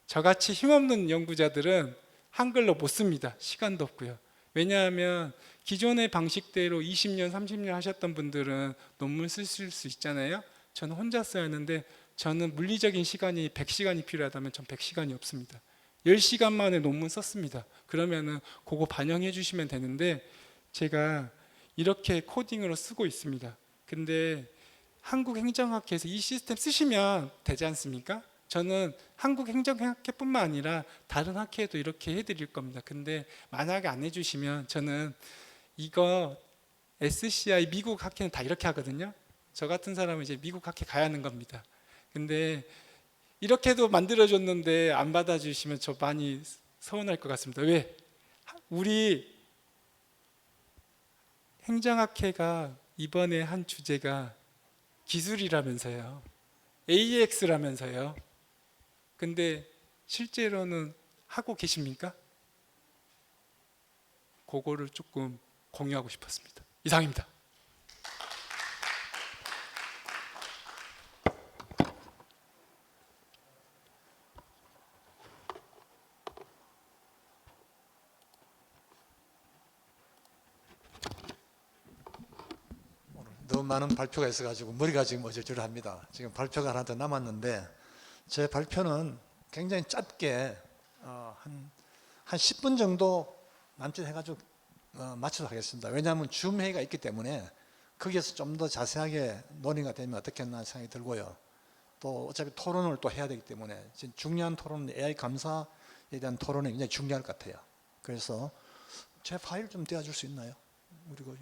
저같이 힘없는 연구자들은 한글로 못 씁니다. 시간도 없고요. 왜냐하면 기존의 방식대로 20년, 30년 하셨던 분들은 논문 쓰실 수 있잖아요. 저는 혼자 써야 하는데 저는 물리적인 시간이 100시간이 필요하다면 전 100시간이 없습니다. 10시간 만에 논문 썼습니다. 그러면은 그거 반영해 주시면 되는데 제가 이렇게 코딩으로 쓰고 있습니다. 근데 한국행정학회에서 이 시스템 쓰시면 되지 않습니까? 저는 한국행정학회뿐만 아니라 다른 학회에도 이렇게 해드릴 겁니다. 근데 만약에 안 해주시면 저는 이거 SCI 미국 학회는 다 이렇게 하거든요. 저 같은 사람은 이제 미국 학회 가야 하는 겁니다. 근데 이렇게도 만들어줬는데 안 받아주시면 저 많이 서운할 것 같습니다. 왜? 우리 행정학회가 이번에 한 주제가 기술이라면서요. AX라면서요. 근데 실제로는 하고 계십니까? 그거를 조금 공유하고 싶었습니다. 이상입니다. 너무 많은 발표가 있어가지고 머리가 지금 어질어질합니다. 지금 발표가 하나 더 남았는데 제 발표는 굉장히 짧게 한 10분 정도 남짓해가지고 마치도록 하겠습니다. 왜냐하면 줌 회의가 있기 때문에 거기에서 좀 더 자세하게 논의가 되면 어떻겠나 생각이 들고요. 또 어차피 토론을 또 해야 되기 때문에 지금 중요한 토론은 AI 감사에 대한 토론이 굉장히 중요할 것 같아요. 그래서 제 파일 좀 떼어줄 수 있나요? 그리고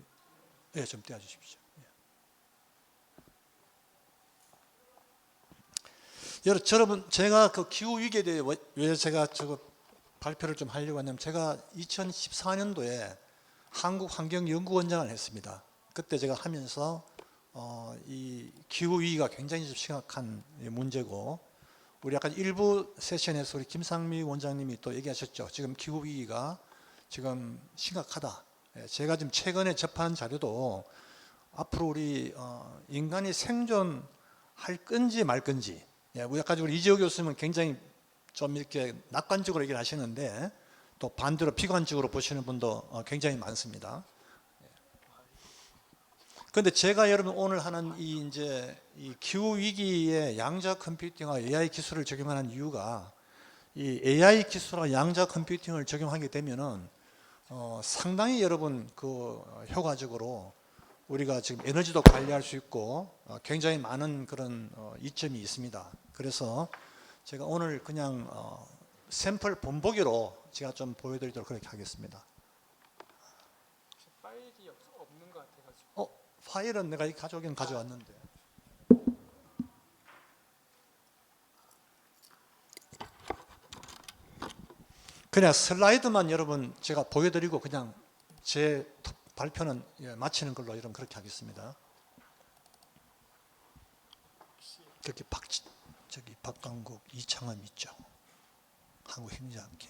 좀 떼어주십시오. 여러분, 제가 그 기후 위기에 대해 왜 제가 저거 발표를 좀 하려고 하냐면 제가 2014년도에 한국환경연구원장을 했습니다. 그때 제가 하면서 이 기후 위기가 굉장히 좀 심각한 문제고, 우리 약간 일부 세션에서 우리 김상미 원장님이 또 얘기하셨죠. 지금 기후 위기가 지금 심각하다. 제가 지금 최근에 접한 자료도 앞으로 우리 인간이 생존할 건지 말 건지, 약간 우리 이재호 교수님은 굉장히 좀 이렇게 낙관적으로 얘기를 하시는데 또 반대로 비관적으로 보시는 분도 굉장히 많습니다. 그런데 제가 여러분 오늘 하는 이 기후 위기에 양자 컴퓨팅과 AI 기술을 적용하는 이유가, 이 AI 기술과 양자 컴퓨팅을 적용하게 되면은 상당히 여러분 그 효과적으로 우리가 지금 에너지도 관리할 수 있고 굉장히 많은 그런 이점이 있습니다. 그래서 제가 오늘 그냥 샘플 본보기로 제가 좀 보여드리도록 그렇게 하겠습니다. 파일이 없는 것 같아가지고. 파일은 내가 가져오긴 가져왔는데. 그냥 슬라이드만 여러분 제가 보여드리고 그냥 제 발표는 마치는 걸로 그렇게 하겠습니다. 그렇게 저기 박강국, 이창흠 있죠. 한국행정학회.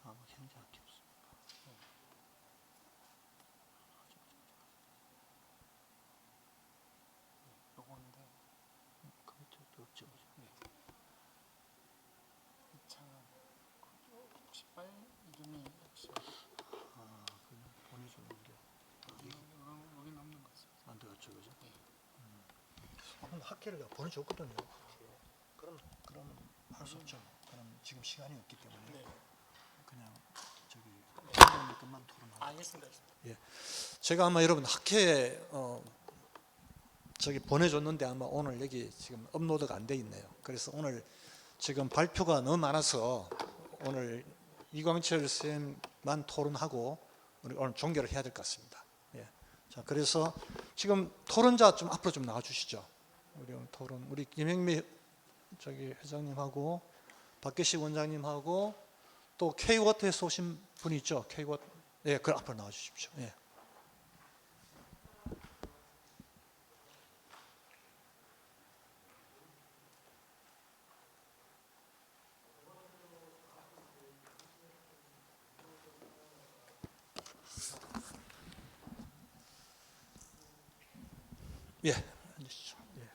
한국행정학회 없습니다. 요건데 그쪽도 없죠. 혹시 빨리 이름이 혹시 그냥 보내주는 게 여기 남는 것 같습니다. 안 되겠죠, 그죠? 한번 학회를 내가 보내줬거든요. 그럼 할 수 없죠. 그럼 지금 시간이 없기 때문에 그냥 저기 팀장님 것만 토론하고. 알겠습니다. 제가 아마 여러분 학회에 저기 보내줬는데 아마 오늘 여기 지금 업로드가 안 돼 있네요. 그래서 오늘 지금 발표가 너무 많아서 오늘 이광철 쌤만 토론하고 우리 오늘 종결을 해야 될 것 같습니다. 예. 자, 그래서 지금 토론자 좀 앞으로 좀 나와 주시죠. 우리 오늘 토론 우리 김영미 저기 회장님하고 박계식 원장님하고 또 K워터에서 오신 분이 있죠. K워터. 예, 그 앞으로 나와 주십시오. 예. 예, 앉으시죠. 예.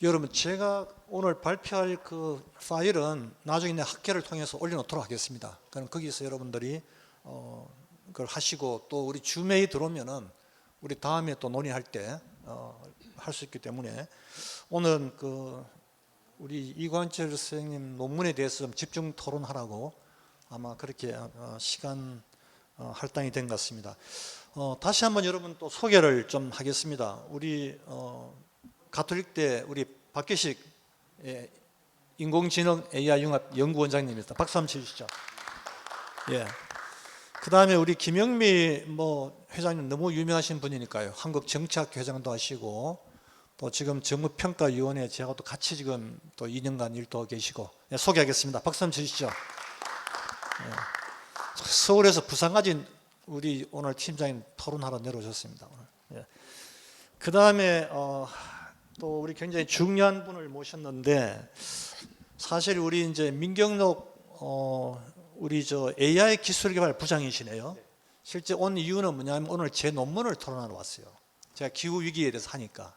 여러분, 제가 오늘 발표할 그 파일은 나중에 내 학회를 통해서 올려놓도록 하겠습니다. 그럼 거기서 여러분들이 그걸 하시고 또 우리 줌에 들어오면은 우리 다음에 또 논의할 때 할 수 있기 때문에 오늘은 그 우리 이광철 선생님 논문에 대해서 좀 집중 토론하라고 아마 그렇게 시간 할당이 된 것 같습니다. 다시 한번 여러분 또 소개를 좀 하겠습니다. 우리 가톨릭대 우리 박계식 인공지능 AI 융합 연구원장님입니다. 박수 한번 쳐주시죠. 예. 그 다음에 우리 김영미 회장님 너무 유명하신 분이니까요. 한국정치학회 회장도 하시고 또 지금 정무평가위원회 제가 또 같이 지금 또 2년간 일도 계시고 예, 소개하겠습니다. 박수 한번 쳐주시죠. 예. 서울에서 부산까지 우리 오늘 팀장님 토론하러 내려오셨습니다. 예. 그 다음에 또 우리 굉장히 중요한 분을 모셨는데 사실 우리 이제 민경록 우리 저 AI 기술개발 부장이시네요. 실제 온 이유는 뭐냐면 오늘 제 논문을 토론하러 왔어요. 제가 기후 위기에 대해서 하니까.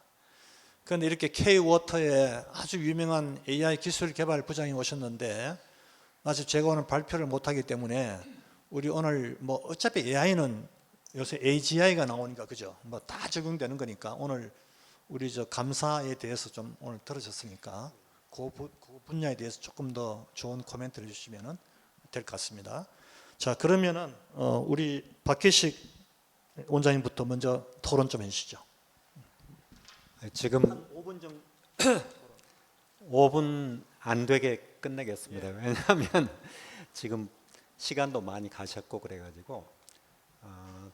그런데 이렇게 K워터의 아주 유명한 AI 기술개발 부장이 오셨는데 아직 제가 오늘 발표를 못하기 때문에 우리 오늘 어차피 AI는 요새 AGI가 나오니까 그죠? 다 적용되는 거니까 오늘 우리 저 감사에 대해서 좀 오늘 들으셨으니까 그 분야에 대해서 조금 더 좋은 코멘트를 해주시면 될 것 같습니다. 자, 그러면은 우리 박계식 원장님부터 먼저 토론 좀 해주시죠. 지금 5분 정도. 5분 안 되게 끝내겠습니다. 왜냐하면 지금 시간도 많이 가셨고 그래가지고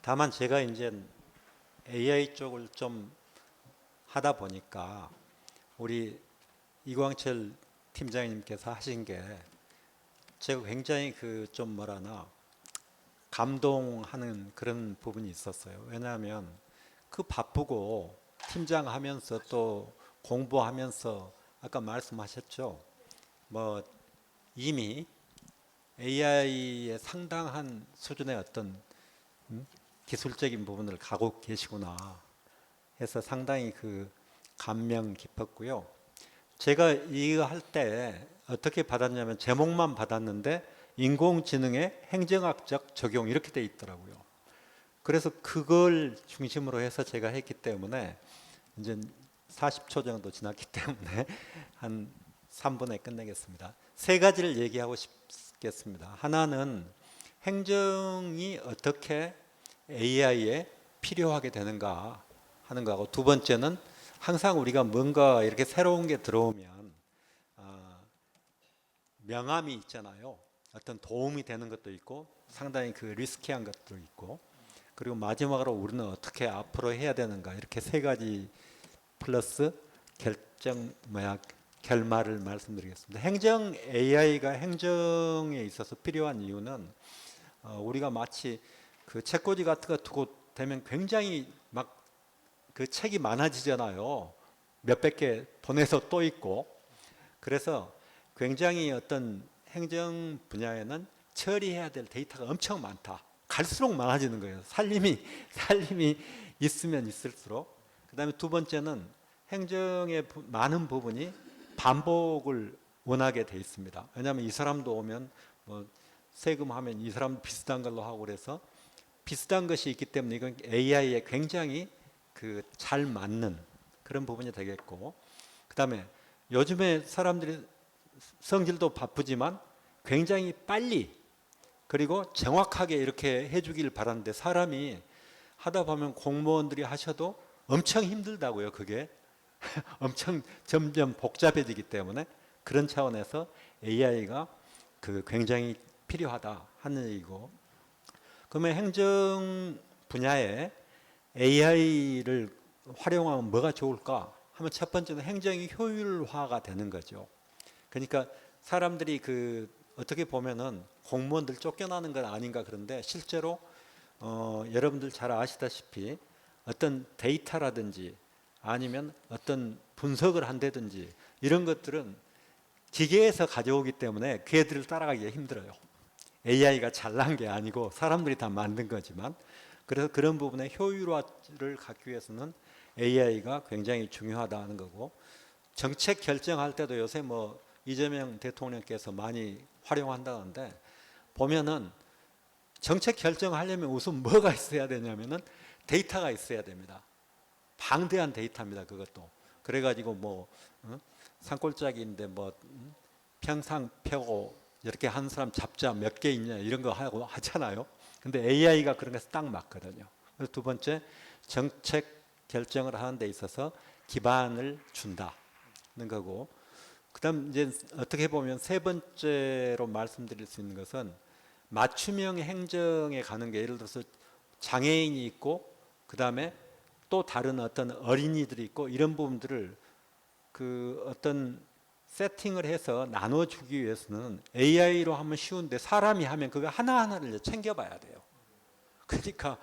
다만 제가 이제 AI 쪽을 좀 하다 보니까 우리 이광철 팀장님께서 하신 게 제가 굉장히 그 좀 뭐라나 감동하는 그런 부분이 있었어요. 왜냐하면 그 바쁘고 팀장 하면서 또 공부하면서 아까 말씀하셨죠. 이미 AI의 상당한 수준의 어떤 기술적인 부분을 가고 계시구나 해서 상당히 그 감명 깊었고요. 제가 이거 할 때 어떻게 받았냐면 제목만 받았는데 인공지능의 행정학적 적용 이렇게 돼 있더라고요. 그래서 그걸 중심으로 해서 제가 했기 때문에 이제 40초 정도 지났기 때문에 한 3분에 끝내겠습니다. 세 가지를 얘기하고 싶겠습니다. 하나는 행정이 어떻게 AI에 필요하게 되는가 하는 거하고 두 번째는 항상 우리가 뭔가 이렇게 새로운 게 들어오면 명암이 있잖아요. 어떤 도움이 되는 것도 있고 상당히 그 리스키한 것도 있고 그리고 마지막으로 우리는 어떻게 앞으로 해야 되는가 이렇게 세 가지 플러스 결말을 말씀드리겠습니다. 행정 AI가 행정에 있어서 필요한 이유는 우리가 마치 그 책꽂이 같은 거 두고 되면 굉장히 막 그 책이 많아지잖아요. 몇백 개 보내서 또 있고. 그래서 굉장히 어떤 행정 분야에는 처리해야 될 데이터가 엄청 많다. 갈수록 많아지는 거예요. 살림이 있으면 있을수록. 그다음에 두 번째는 행정의 많은 부분이 반복을 원하게 돼 있습니다. 왜냐하면 이 사람도 오면 뭐 세금하면 이 사람도 비슷한 걸로 하고 그래서 비슷한 것이 있기 때문에 이건 AI에 굉장히 그 잘 맞는 그런 부분이 되겠고, 그다음에 요즘에 사람들이 성질도 바쁘지만 굉장히 빨리 그리고 정확하게 이렇게 해주길 바라는데 사람이 하다 보면 공무원들이 하셔도 엄청 힘들다고요. 그게 엄청 점점 복잡해지기 때문에 그런 차원에서 AI가 그 굉장히 필요하다 하는 얘기고, 그러면 행정 분야에 AI를 활용하면 뭐가 좋을까 하면 첫 번째는 행정이 효율화가 되는 거죠. 그러니까 사람들이 그 어떻게 보면은 공무원들 쫓겨나는 건 아닌가 그런데 실제로 여러분들 잘 아시다시피 어떤 데이터라든지 아니면 어떤 분석을 한다든지 이런 것들은 기계에서 가져오기 때문에 그 애들을 따라가기가 힘들어요. AI가 잘난 게 아니고 사람들이 다 만든 거지만, 그래서 그런 부분에 효율화를 갖기 위해서는 AI가 굉장히 중요하다는 거고, 정책 결정할 때도 요새 뭐 이재명 대통령께서 많이 활용한다는데 보면은 정책 결정하려면 우선 뭐가 있어야 되냐면은 데이터가 있어야 됩니다. 방대한 데이터입니다. 그것도. 그래가지고 뭐 산골짜기인데 뭐 평상 펴고 이렇게 하는 사람 잡자 몇 개 있냐 이런 거 하고 하잖아요. 근데 AI가 그런 것에 딱 맞거든요. 그래서 두 번째, 정책 결정을 하는 데 있어서 기반을 준다는 거고, 그다음 이제 어떻게 보면 세 번째로 말씀드릴 수 있는 것은 맞춤형 행정에 가는 게, 예를 들어서 장애인이 있고 그다음에 또 다른 어떤 어린이들이 있고 이런 부분들을 그 어떤 세팅을 해서 나눠주기 위해서는 AI로 하면 쉬운데 사람이 하면 그거 하나하나를 챙겨봐야 돼요. 그러니까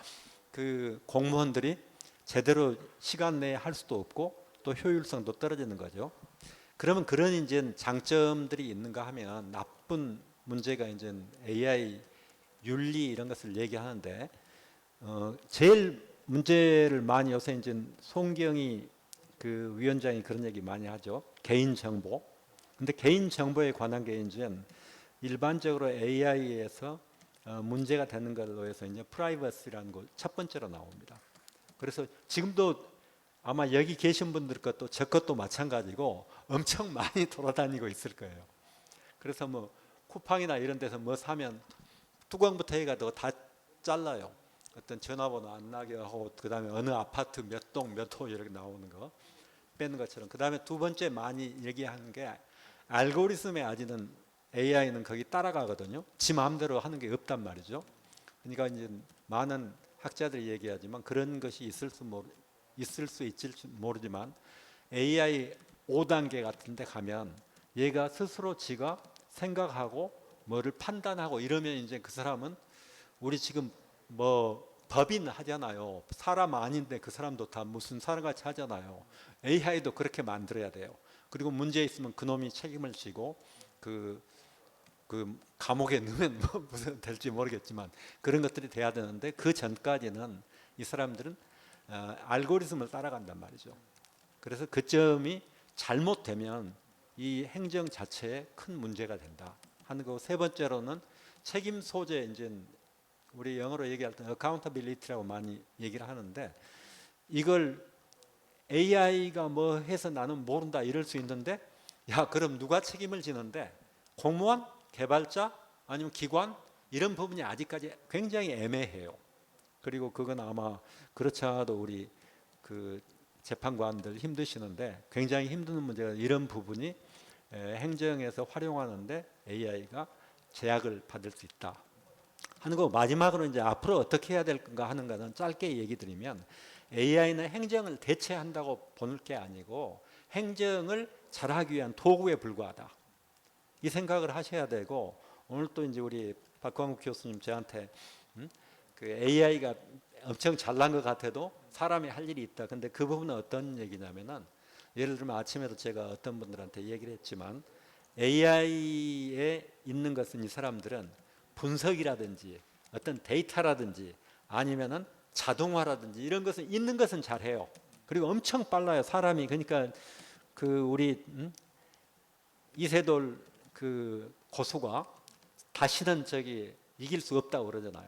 그 공무원들이 제대로 시간 내에 할 수도 없고 또 효율성도 떨어지는 거죠. 그러면 그런 이제 장점들이 있는가 하면 나쁜 문제가 이제 AI 윤리 이런 것을 얘기하는데 제일 문제를 많이 요새 이제 송경희 그 위원장이 그런 얘기 많이 하죠. 개인 정보. 근데 개인 정보에 관한 게 이제 일반적으로 AI에서 문제가 되는 걸로 해서 이제 프라이버시라는 거 첫 번째로 나옵니다. 그래서 지금도 아마 여기 계신 분들 것도 저 것도 마찬가지고 엄청 많이 돌아다니고 있을 거예요. 그래서 뭐 쿠팡이나 이런 데서 뭐 사면 뚜껑부터 해가지고 다 잘라요. 어떤 전화번호 안 나게 하고 그다음에 어느 아파트 몇 동 몇 호 이렇게 나오는 거 빼는 것처럼. 그다음에 두 번째 많이 얘기하는 게 알고리즘에 아직은 AI는 거기 따라가거든요. 지 마음대로 하는 게 없단 말이죠. 그러니까 이제 많은 학자들이 얘기하지만 그런 것이 있을 수 있을지 모르지만 AI 5단계 같은 데 가면 얘가 스스로 지가 생각하고 뭐를 판단하고 이러면 이제 그 사람은 우리 지금 뭐 법인 하잖아요. 사람 아닌데 그 사람도 다 무슨 사람같이 하잖아요. AI도 그렇게 만들어야 돼요. 그리고 문제 있으면 그놈이 책임을 지고 그 감옥에 넣으면 뭐 무슨 될지 모르겠지만 그런 것들이 돼야 되는데 그 전까지는 이 사람들은 알고리즘을 따라간단 말이죠. 그래서 그 점이 잘못되면 이 행정 자체에 큰 문제가 된다 하는 거고, 세 번째로는 책임 소재, 이제 우리 영어로 얘기할 때 accountability라고 많이 얘기를 하는데, 이걸 AI가 뭐 해서 나는 모른다 이럴 수 있는데, 야 그럼 누가 책임을 지는데? 공무원? 개발자? 아니면 기관? 이런 부분이 아직까지 굉장히 애매해요. 그리고 그건 아마 그렇지 않아도 우리 그 재판관들 힘드시는데 굉장히 힘든 문제가, 이런 부분이 행정에서 활용하는데 AI가 제약을 받을 수 있다 하는 거. 마지막으로 이제 앞으로 어떻게 해야 될 건가 하는 거는 짧게 얘기 드리면, AI는 행정을 대체한다고 보는 게 아니고 행정을 잘하기 위한 도구에 불과하다. 이 생각을 하셔야 되고, 오늘 또 이제 우리 박광욱 교수님 저한테 그 AI가 엄청 잘난 것 같아도 사람이 할 일이 있다. 근데 그 부분은 어떤 얘기냐면은, 예를 들면 아침에도 제가 어떤 분들한테 얘기를 했지만, AI에 있는 것은 이 사람들은 분석이라든지 어떤 데이터라든지 아니면은 자동화라든지 이런 것은 있는 것은 잘해요. 그리고 엄청 빨라요, 사람이. 그러니까 그 우리 이세돌 그 고수가 다시는 이길 수 없다고 그러잖아요.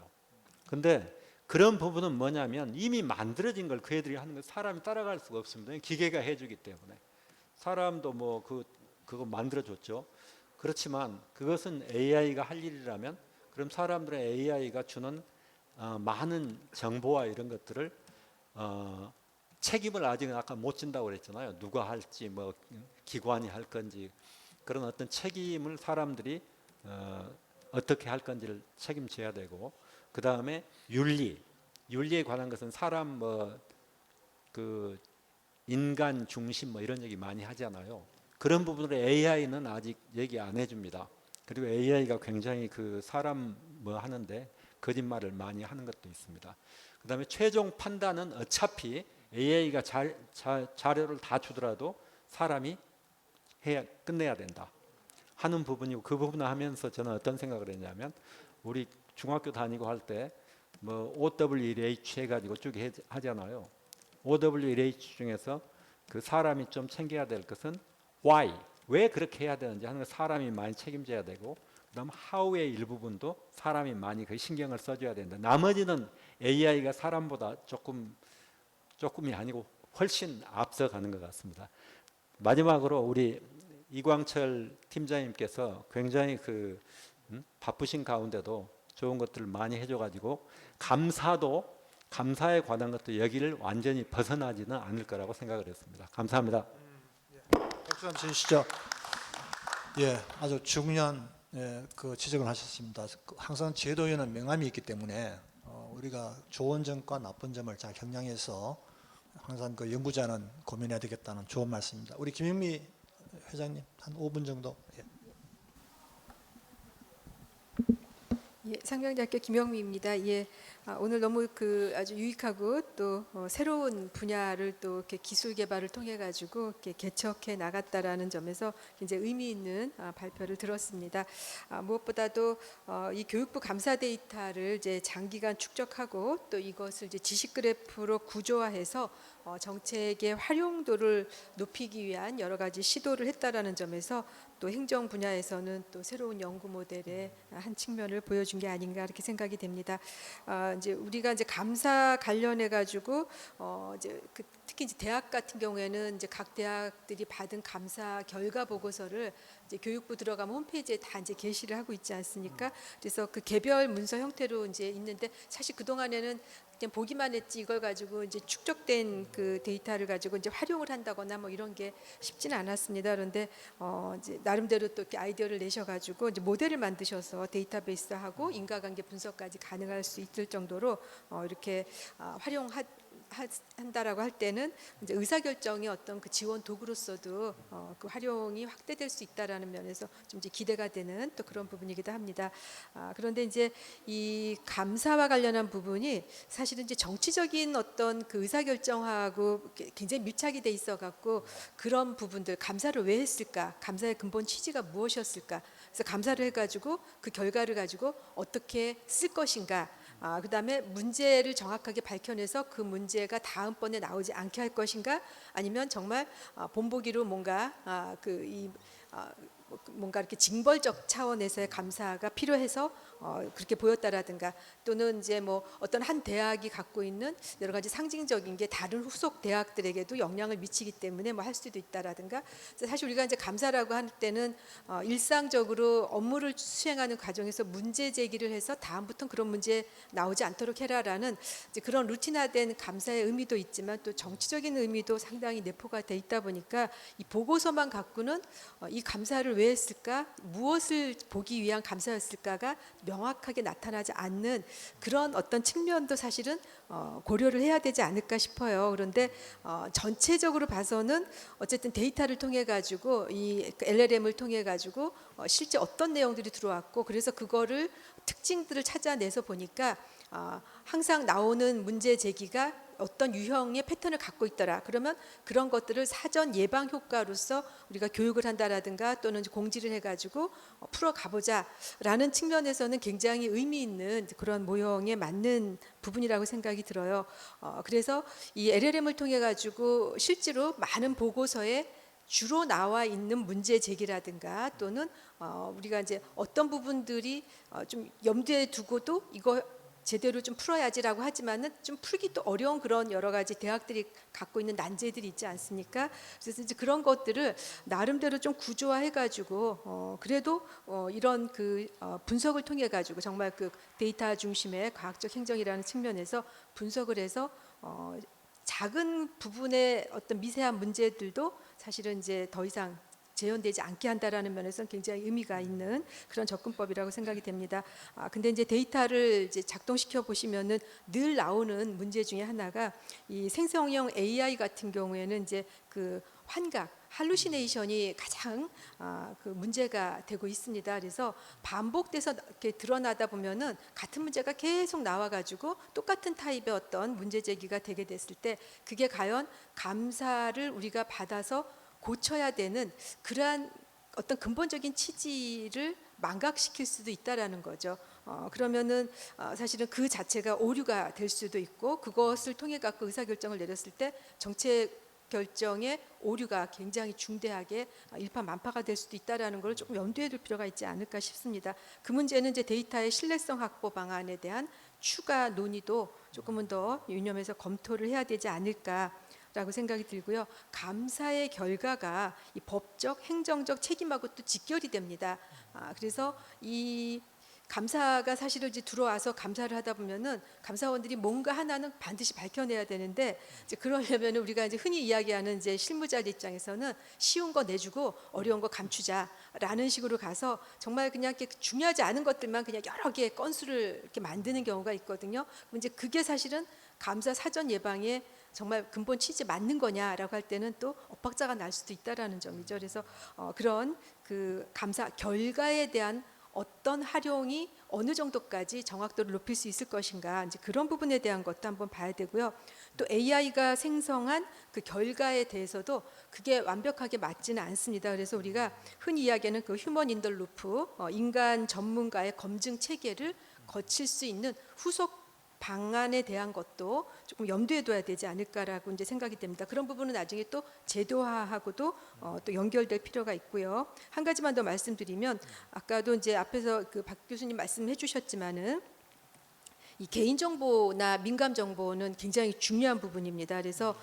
근데 그런 부분은 뭐냐면 이미 만들어진 걸 그 애들이 하는 거 사람이 따라갈 수가 없습니다. 기계가 해주기 때문에. 사람도 뭐 그거 만들어줬죠. 그렇지만 그것은 AI가 할 일이라면, 그럼 사람들의 AI가 주는 많은 정보와 이런 것들을 책임을 아직은 아까 못 진다고 그랬잖아요. 누가 할지, 뭐 기관이 할 건지, 그런 어떤 책임을 사람들이 어떻게 할 건지를 책임져야 되고, 그 다음에 윤리에 관한 것은 사람 그 인간 중심 뭐 이런 얘기 많이 하잖아요. 그런 부분을 AI는 아직 얘기 안 해줍니다. 그리고 AI가 굉장히 그 사람 뭐 하는데 거짓말을 많이 하는 것도 있습니다. 그 다음에 최종 판단은 어차피 AI가 자료를 다 주더라도 사람이 끝내야 된다 하는 부분이고, 그 부분을 하면서 저는 어떤 생각을 했냐면, 우리 중학교 다니고 할 때 뭐 OWH 해가지고 쭉 하잖아요. OWH 중에서 그 사람이 좀 챙겨야 될 것은 why, 왜 그렇게 해야 되는지 하는 거 사람이 많이 책임져야 되고, 그다음 how의 일부분도 사람이 많이 그 신경을 써줘야 된다. 나머지는 AI가 사람보다 조금이 아니고 훨씬 앞서가는 것 같습니다. 마지막으로 우리 이광철 팀장님께서 굉장히 바쁘신 가운데도 좋은 것들을 많이 해줘가지고 감사에 관한 것도 여기를 완전히 벗어나지는 않을 거라고 생각을 했습니다. 감사합니다. 박수 한번 주시죠. 예, 아주 중요한 그 지적을 하셨습니다. 항상 제도에는 명암이 있기 때문에 우리가 좋은 점과 나쁜 점을 잘 경량해서 항상 그 연구자는 고민해야 되겠다는 좋은 말씀입니다. 우리 김영미 회장님 한 5분 정도. 예. 예, 상명대학교 김영미입니다. 예, 오늘 너무 아주 유익하고 또 새로운 분야를 또 이렇게 기술 개발을 통해 가지고 이렇게 개척해 나갔다라는 점에서 굉장히 의미 있는 발표를 들었습니다. 무엇보다도 이 교육부 감사 데이터를 이제 장기간 축적하고 또 이것을 이제 지식 그래프로 구조화해서 정책의 활용도를 높이기 위한 여러 가지 시도를 했다라는 점에서 또 행정 분야에서는 또 새로운 연구 모델의 한 측면을 보여준 게 아닌가 이렇게 생각이 됩니다. 이제 우리가 이제 감사 관련해 가지고 이제 특히 이제 대학 같은 경우에는 이제 각 대학들이 받은 감사 결과 보고서를 이제 교육부 들어가면 홈페이지에 다 이제 게시를 하고 있지 않습니까? 그래서 그 개별 문서 형태로 이제 있는데, 사실 그 동안에는 그냥 보기만 했지 이걸 가지고 이제 축적된 그 데이터를 가지고 이제 활용을 한다거나 뭐 이런 게 쉽지는 않았습니다. 그런데 이제 나름대로 또 이렇게 아이디어를 내셔가지고 이제 모델을 만드셔서 데이터베이스하고 인과관계 분석까지 가능할 수 있을 정도로 이렇게 한다라고 할 때는 이제 의사결정의 어떤 그 지원 도구로서도 그 활용이 확대될 수 있다라는 면에서 좀 이제 기대가 되는 또 그런 부분이기도 합니다. 그런데 이제 이 감사와 관련한 부분이 사실은 이제 정치적인 어떤 그 의사결정하고 굉장히 밀착이 돼 있어 갖고, 그런 부분들 감사를 왜 했을까, 감사의 근본 취지가 무엇이었을까, 그래서 감사를 해가지고 그 결과를 가지고 어떻게 쓸 것인가, 그다음에 문제를 정확하게 밝혀내서 그 문제가 다음번에 나오지 않게 할 것인가, 아니면 정말 본보기로 뭔가 뭔가 이렇게 징벌적 차원에서의 감사가 필요해서 그렇게 보였다라든가, 또는 이제 뭐 어떤 한 대학이 갖고 있는 여러 가지 상징적인 게 다른 후속 대학들에게도 영향을 미치기 때문에 뭐 할 수도 있다라든가. 사실 우리가 이제 감사라고 할 때는 일상적으로 업무를 수행하는 과정에서 문제 제기를 해서 다음부터는 그런 문제 나오지 않도록 해라라는 이제 그런 루틴화된 감사의 의미도 있지만, 또 정치적인 의미도 상당히 내포가 돼 있다 보니까 이 보고서만 갖고는 이 감사를 왜 했을까, 무엇을 보기 위한 감사였을까가 명확하게 나타나지 않는 그런 어떤 측면도 사실은 고려를 해야 되지 않을까 싶어요. 그런데 전체적으로 봐서는 어쨌든 데이터를 통해 가지고 이 LLM을 통해 가지고 실제 어떤 내용들이 들어왔고 그래서 그거를 특징들을 찾아내서 보니까 항상 나오는 문제 제기가 어떤 유형의 패턴을 갖고 있더라. 그러면 그런 것들을 사전 예방 효과로서 우리가 교육을 한다라든가 또는 공지를 해가지고 풀어 가보자라는 측면에서는 굉장히 의미 있는 그런 모형에 맞는 부분이라고 생각이 들어요. 그래서 이 LLM을 통해 가지고 실제로 많은 보고서에 주로 나와 있는 문제 제기라든가 또는 우리가 이제 어떤 부분들이 좀 염두에 두고도 이거 제대로 좀 풀어야지라고 하지만은 좀 풀기 또 어려운 그런 여러 가지 대학들이 갖고 있는 난제들이 있지 않습니까? 그래서 이제 그런 것들을 나름대로 좀 구조화해가지고 그래도 이런 그 분석을 통해 가지고 정말 그 데이터 중심의 과학적 행정이라는 측면에서 분석을 해서 작은 부분의 어떤 미세한 문제들도 사실은 이제 더 이상 재현되지 않게 한다라는 면에서는 굉장히 의미가 있는 그런 접근법이라고 생각이 됩니다. 근데 이제 데이터를 이제 작동시켜 보시면은 늘 나오는 문제 중에 하나가 이 생성형 AI 같은 경우에는 이제 그 환각, 할루시네이션이 가장 그 문제가 되고 있습니다. 그래서 반복돼서 이렇게 드러나다 보면은 같은 문제가 계속 나와가지고 똑같은 타입의 어떤 문제 제기가 되게 됐을 때 그게 과연 감사를 우리가 받아서 고쳐야 되는 그러한 어떤 근본적인 취지를 망각시킬 수도 있다라는 거죠. 그러면은 사실은 그 자체가 오류가 될 수도 있고 그것을 통해 갖고 의사결정을 내렸을 때 정책 결정의 오류가 굉장히 중대하게 일파만파가 될 수도 있다라는 걸 조금 염두에 둘 필요가 있지 않을까 싶습니다. 그 문제는 이제 데이터의 신뢰성 확보 방안에 대한 추가 논의도 조금은 더 유념해서 검토를 해야 되지 않을까. 라고 생각이 들고요. 감사의 결과가 이 법적, 행정적 책임하고 또 직결이 됩니다. 그래서 이 감사가 사실은 이제 들어와서 감사를 하다 보면은 감사원들이 뭔가 하나는 반드시 밝혀내야 되는데 이제 그러려면 우리가 이제 흔히 이야기하는 이제 실무자들 입장에서는 쉬운 거 내주고 어려운 거 감추자라는 식으로 가서 정말 그냥 이렇게 중요하지 않은 것들만 그냥 여러 개의 건수를 이렇게 만드는 경우가 있거든요. 그럼 이제 그게 사실은 감사 사전 예방에 정말 근본 취지 맞는 거냐라고 할 때는 또 엇박자가 날 수도 있다라는 점이죠. 그래서 그런 그 감사 결과에 대한 어떤 활용이 어느 정도까지 정확도를 높일 수 있을 것인가 이제 그런 부분에 대한 것도 한번 봐야 되고요. 또 AI가 생성한 그 결과에 대해서도 그게 완벽하게 맞지는 않습니다. 그래서 우리가 흔히 이야기하는 그 휴먼 인더 루프 인간 전문가의 검증 체계를 거칠 수 있는 후속 방안에 대한 것도 조금 염두에 둬야 되지 않을까라고 이제 생각이 됩니다. 그런 부분은 나중에 또 제도화하고도 또 연결될 필요가 있고요. 한 가지만 더 말씀드리면 아까도 이제 앞에서 그 박 교수님 말씀해 주셨지만은 이 개인 정보나 민감 정보는 굉장히 중요한 부분입니다. 그래서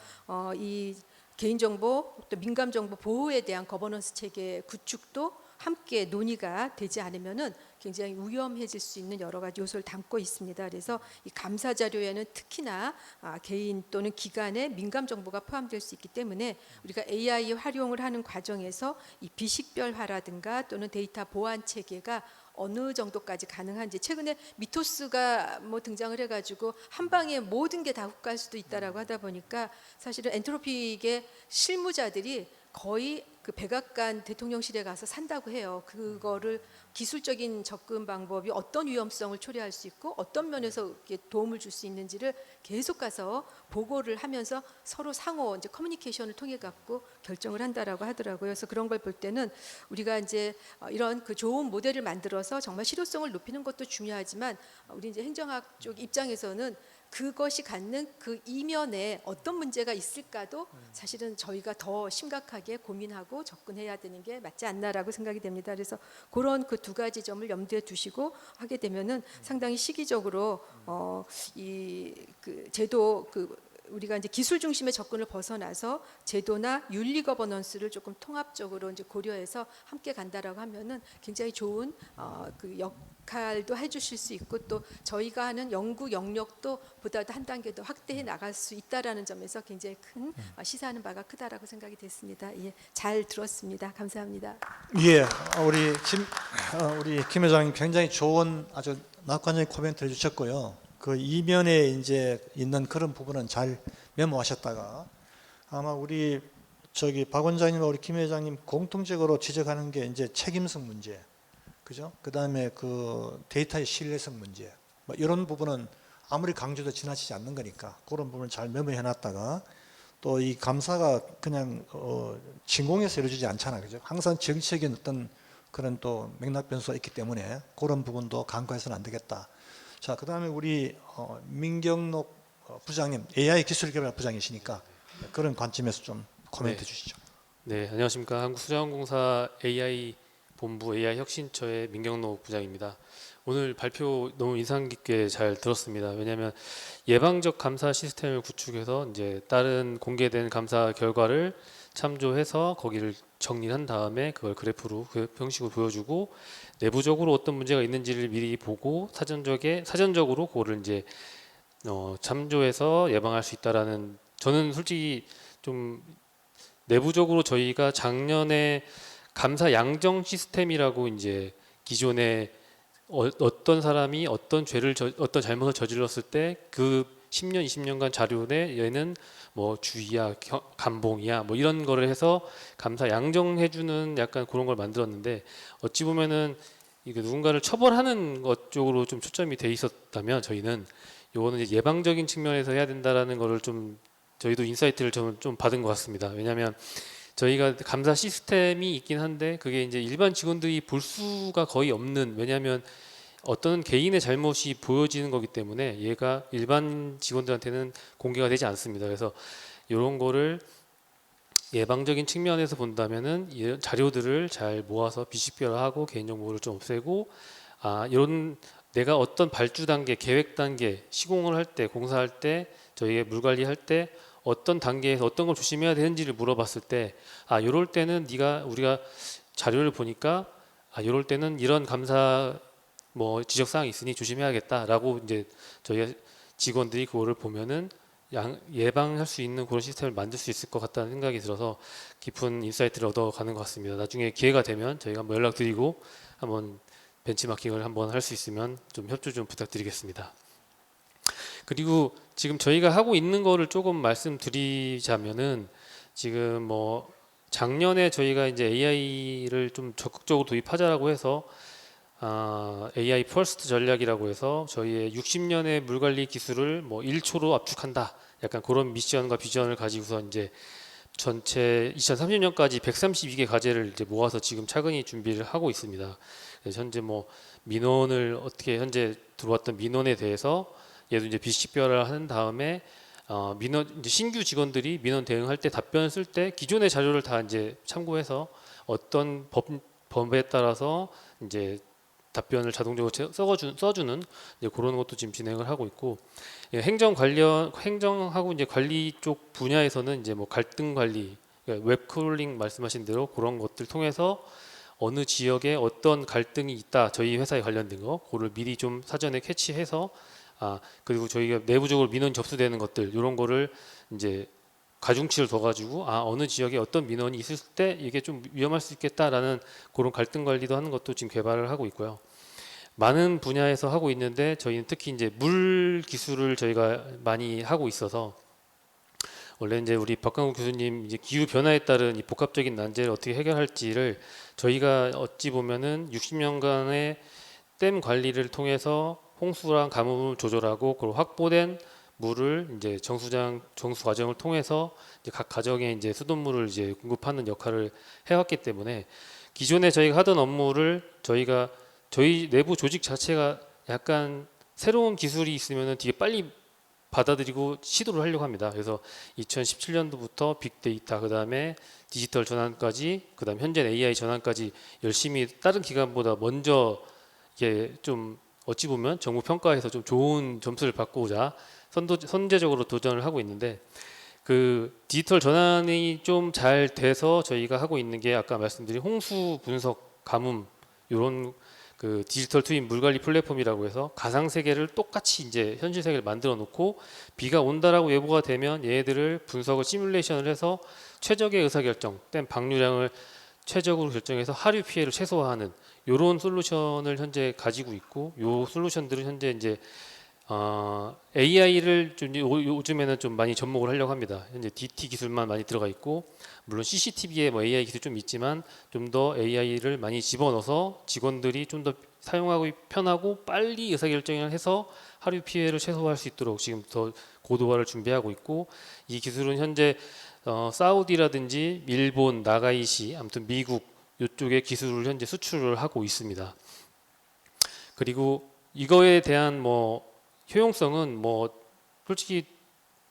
이 개인 정보 또 민감 정보 보호에 대한 거버넌스 체계 구축도 함께 논의가 되지 않으면은 굉장히 위험해질 수 있는 여러 가지 요소를 담고 있습니다. 그래서 이 감사 자료에는 특히나 개인 또는 기관의 민감 정보가 포함될 수 있기 때문에 우리가 AI 활용을 하는 과정에서 이 비식별화라든가 또는 데이터 보안 체계가 어느 정도까지 가능한지 최근에 미토스가 뭐 등장을 해가지고 한 방에 모든 게 다 훅갈 수도 있다라고 하다 보니까 사실은 엔트로픽의 실무자들이 거의 그 백악관 대통령실에 가서 산다고 해요. 그거를 기술적인 접근 방법이 어떤 위험성을 초래할 수 있고 어떤 면에서 이렇게 도움을 줄 수 있는지를 계속 가서 보고를 하면서 서로 상호 이제 커뮤니케이션을 통해 갖고 결정을 한다라고 하더라고요. 그래서 그런 걸 볼 때는 우리가 이제 이런 그 좋은 모델을 만들어서 정말 실효성을 높이는 것도 중요하지만 우리 이제 행정학 쪽 입장에서는 그것이 갖는 그 이면에 어떤 문제가 있을까도 사실은 저희가 더 심각하게 고민하고 접근해야 되는 게 맞지 않나라고 생각이 됩니다. 그래서 그런 그 두 가지 점을 염두에 두시고 하게 되면은 상당히 시기적으로 이 그 제도 그 우리가 이제 기술 중심의 접근을 벗어나서 제도나 윤리 거버넌스를 조금 통합적으로 이제 고려해서 함께 간다라고 하면은 굉장히 좋은 그 역할도 해주실 수 있고 또 저희가 하는 연구 영역도 보다도 한 단계 더 확대해 나갈 수 있다라는 점에서 굉장히 큰 시사하는 바가 크다라고 생각이 됐습니다. 예, 잘 들었습니다. 감사합니다. 예, 우리 김 회장님 굉장히 좋은 아주 낙관적인 코멘트를 해주셨고요. 그 이면에 이제 있는 그런 부분은 잘 메모하셨다가 아마 우리 박 원장님과 우리 김 회장님 공통적으로 지적하는 게 이제 책임성 문제, 그죠? 그 다음에 그 데이터의 신뢰성 문제, 뭐 이런 부분은 아무리 강조도 지나치지 않는 거니까 그런 부분을 잘 메모해놨다가 또 이 감사가 그냥 진공에서 이루어지지 않잖아, 그죠? 항상 정치적인 어떤 그런 또 맥락 변수가 있기 때문에 그런 부분도 간과해서는 안 되겠다. 자, 그 다음에 우리 민경록 부장님, AI 기술개발 부장이시니까 그런 관점에서 좀 코멘트 네. 주시죠. 네, 안녕하십니까. 한국수자원공사 AI 본부 AI 혁신처의 민경록 부장입니다. 오늘 발표 너무 인상 깊게 잘 들었습니다. 왜냐하면 예방적 감사 시스템을 구축해서 이제 다른 공개된 감사 결과를 참조해서 거기를 정리한 다음에 그걸 그래프로 그 형식으로 보여주고 내부적으로 어떤 문제가 있는지를 미리 보고 사전적으로 그거를 이제 참조해서 예방할 수 있다라는, 저는 솔직히 좀 내부적으로 저희가 작년에 감사 양정 시스템이라고 이제 기존에 어떤 사람이 어떤 어떤 잘못을 저질렀을 때 그 10년, 20년간 자료 내 얘는 뭐 주의야, 감봉이야, 뭐 이런 거를 해서 감사 양정해주는 약간 그런 걸 만들었는데 어찌 보면은 이게 누군가를 처벌하는 것 쪽으로 좀 초점이 돼 있었다면 저희는 요거는 이제 예방적인 측면에서 해야 된다라는 거를 좀 저희도 인사이트를 좀 받은 것 같습니다. 왜냐하면 저희가 감사 시스템이 있긴 한데 그게 이제 일반 직원들이 볼 수가 거의 없는, 왜냐하면 어떤 개인의 잘못이 보여지는 거기 때문에 얘가 일반 직원들한테는 공개가 되지 않습니다. 그래서 이런 거를 예방적인 측면에서 본다면은 이 자료들을 잘 모아서 비식별화하고 개인정보를 좀 없애고 이런 내가 어떤 발주 단계, 계획 단계, 시공을 할 때, 공사할 때, 저희가 물 관리할 때 어떤 단계에서 어떤 걸 조심해야 되는지를 물어봤을 때 이럴 때는 우리가 자료를 보니까 이럴 때는 이런 감사 뭐 지적 사항이 있으니 조심해야겠다라고 이제 저희 직원들이 그거를 보면은 예방할 수 있는 그런 시스템을 만들 수 있을 것 같다는 생각이 들어서 깊은 인사이트를 얻어가는 것 같습니다. 나중에 기회가 되면 저희가 한번 연락드리고 한번 벤치마킹을 한번 할 수 있으면 좀 협조 좀 부탁드리겠습니다. 그리고 지금 저희가 하고 있는 거를 조금 말씀드리자면은 지금 뭐 작년에 저희가 이제 AI를 좀 적극적으로 도입하자라고 해서 AI 퍼스트 전략이라고 해서 저희의 60년의 물관리 기술을 뭐 1초로 압축한다. 약간 그런 미션과 비전을 가지고서 이제 전체 2030년까지 132개 과제를 이제 모아서 지금 차근히 준비를 하고 있습니다. 그래서 현재 뭐 민원을 어떻게 현재 들어왔던 민원에 대해서 얘도 이제 비식별화를 한 다음에 민원 이제 신규 직원들이 민원 대응할 때 답변을 쓸 때 기존의 자료를 다 이제 참고해서 어떤 법에 따라서 이제 답변을 자동적으로 써주는 이제 그런 것도 지금 진행을 하고 있고, 행정하고 이제 관리 쪽 분야에서는 이제 뭐 갈등 관리, 그러니까 웹크롤링 말씀하신 대로 그런 것들 통해서 어느 지역에 어떤 갈등이 있다, 저희 회사에 관련된 거, 그거를 미리 좀 사전에 캐치해서 그리고 저희가 내부적으로 민원 접수되는 것들 이런 거를 이제 가중치를 둬가지고 어느 지역에 어떤 민원이 있을 때 이게 좀 위험할 수 있겠다라는 그런 갈등 관리도 하는 것도 지금 개발을 하고 있고요. 많은 분야에서 하고 있는데 저희는 특히 이제 물 기술을 저희가 많이 하고 있어서 원래 이제 우리 박강국 교수님 이제 기후 변화에 따른 이 복합적인 난제를 어떻게 해결할지를 저희가 어찌 보면은 60년간의 댐 관리를 통해서 홍수랑 가뭄을 조절하고 그리고 확보된 물을 이제 정수 과정을 통해서 이제 각 가정에 이제 수돗물을 이제 공급하는 역할을 해왔기 때문에 기존에 저희가 하던 업무를 저희 내부 조직 자체가 약간 새로운 기술이 있으면은 되게 빨리 받아들이고 시도를 하려고 합니다. 그래서 2017년도부터 빅데이터, 그 다음에 디지털 전환까지, 그 다음 현재 AI 전환까지 열심히 다른 기관보다 먼저 이게 좀 어찌 보면 정부 평가에서 좀 좋은 점수를 받고자 선제적으로 도전을 하고 있는데 그 디지털 전환이 좀 잘 돼서 저희가 하고 있는 게 아까 말씀드린 홍수 분석 가뭄 이런 그 디지털 트윈 물관리 플랫폼이라고 해서 가상 세계를 똑같이 이제 현실 세계를 만들어 놓고 비가 온다라고 예보가 되면 얘네들을 분석을 시뮬레이션을 해서 최적의 의사결정, 땐 방류량을 최적으로 결정해서 하류 피해를 최소화하는 이런 솔루션을 현재 가지고 있고 요 솔루션들은 현재 이제 AI를 좀 요즘에는 좀 많이 접목을 하려고 합니다. 현재 DT 기술만 많이 들어가 있고 물론 CCTV에 뭐 AI 기술 좀 있지만 좀 더 AI를 많이 집어넣어서 직원들이 좀 더 사용하기 편하고 빨리 의사결정을 해서 하류 피해를 최소화할 수 있도록 지금부터 고도화를 준비하고 있고 이 기술은 현재 사우디라든지 일본, 나가이시, 아무튼 미국 이쪽에 기술을 현재 수출을 하고 있습니다. 그리고 이거에 대한 뭐 효용성은 뭐 솔직히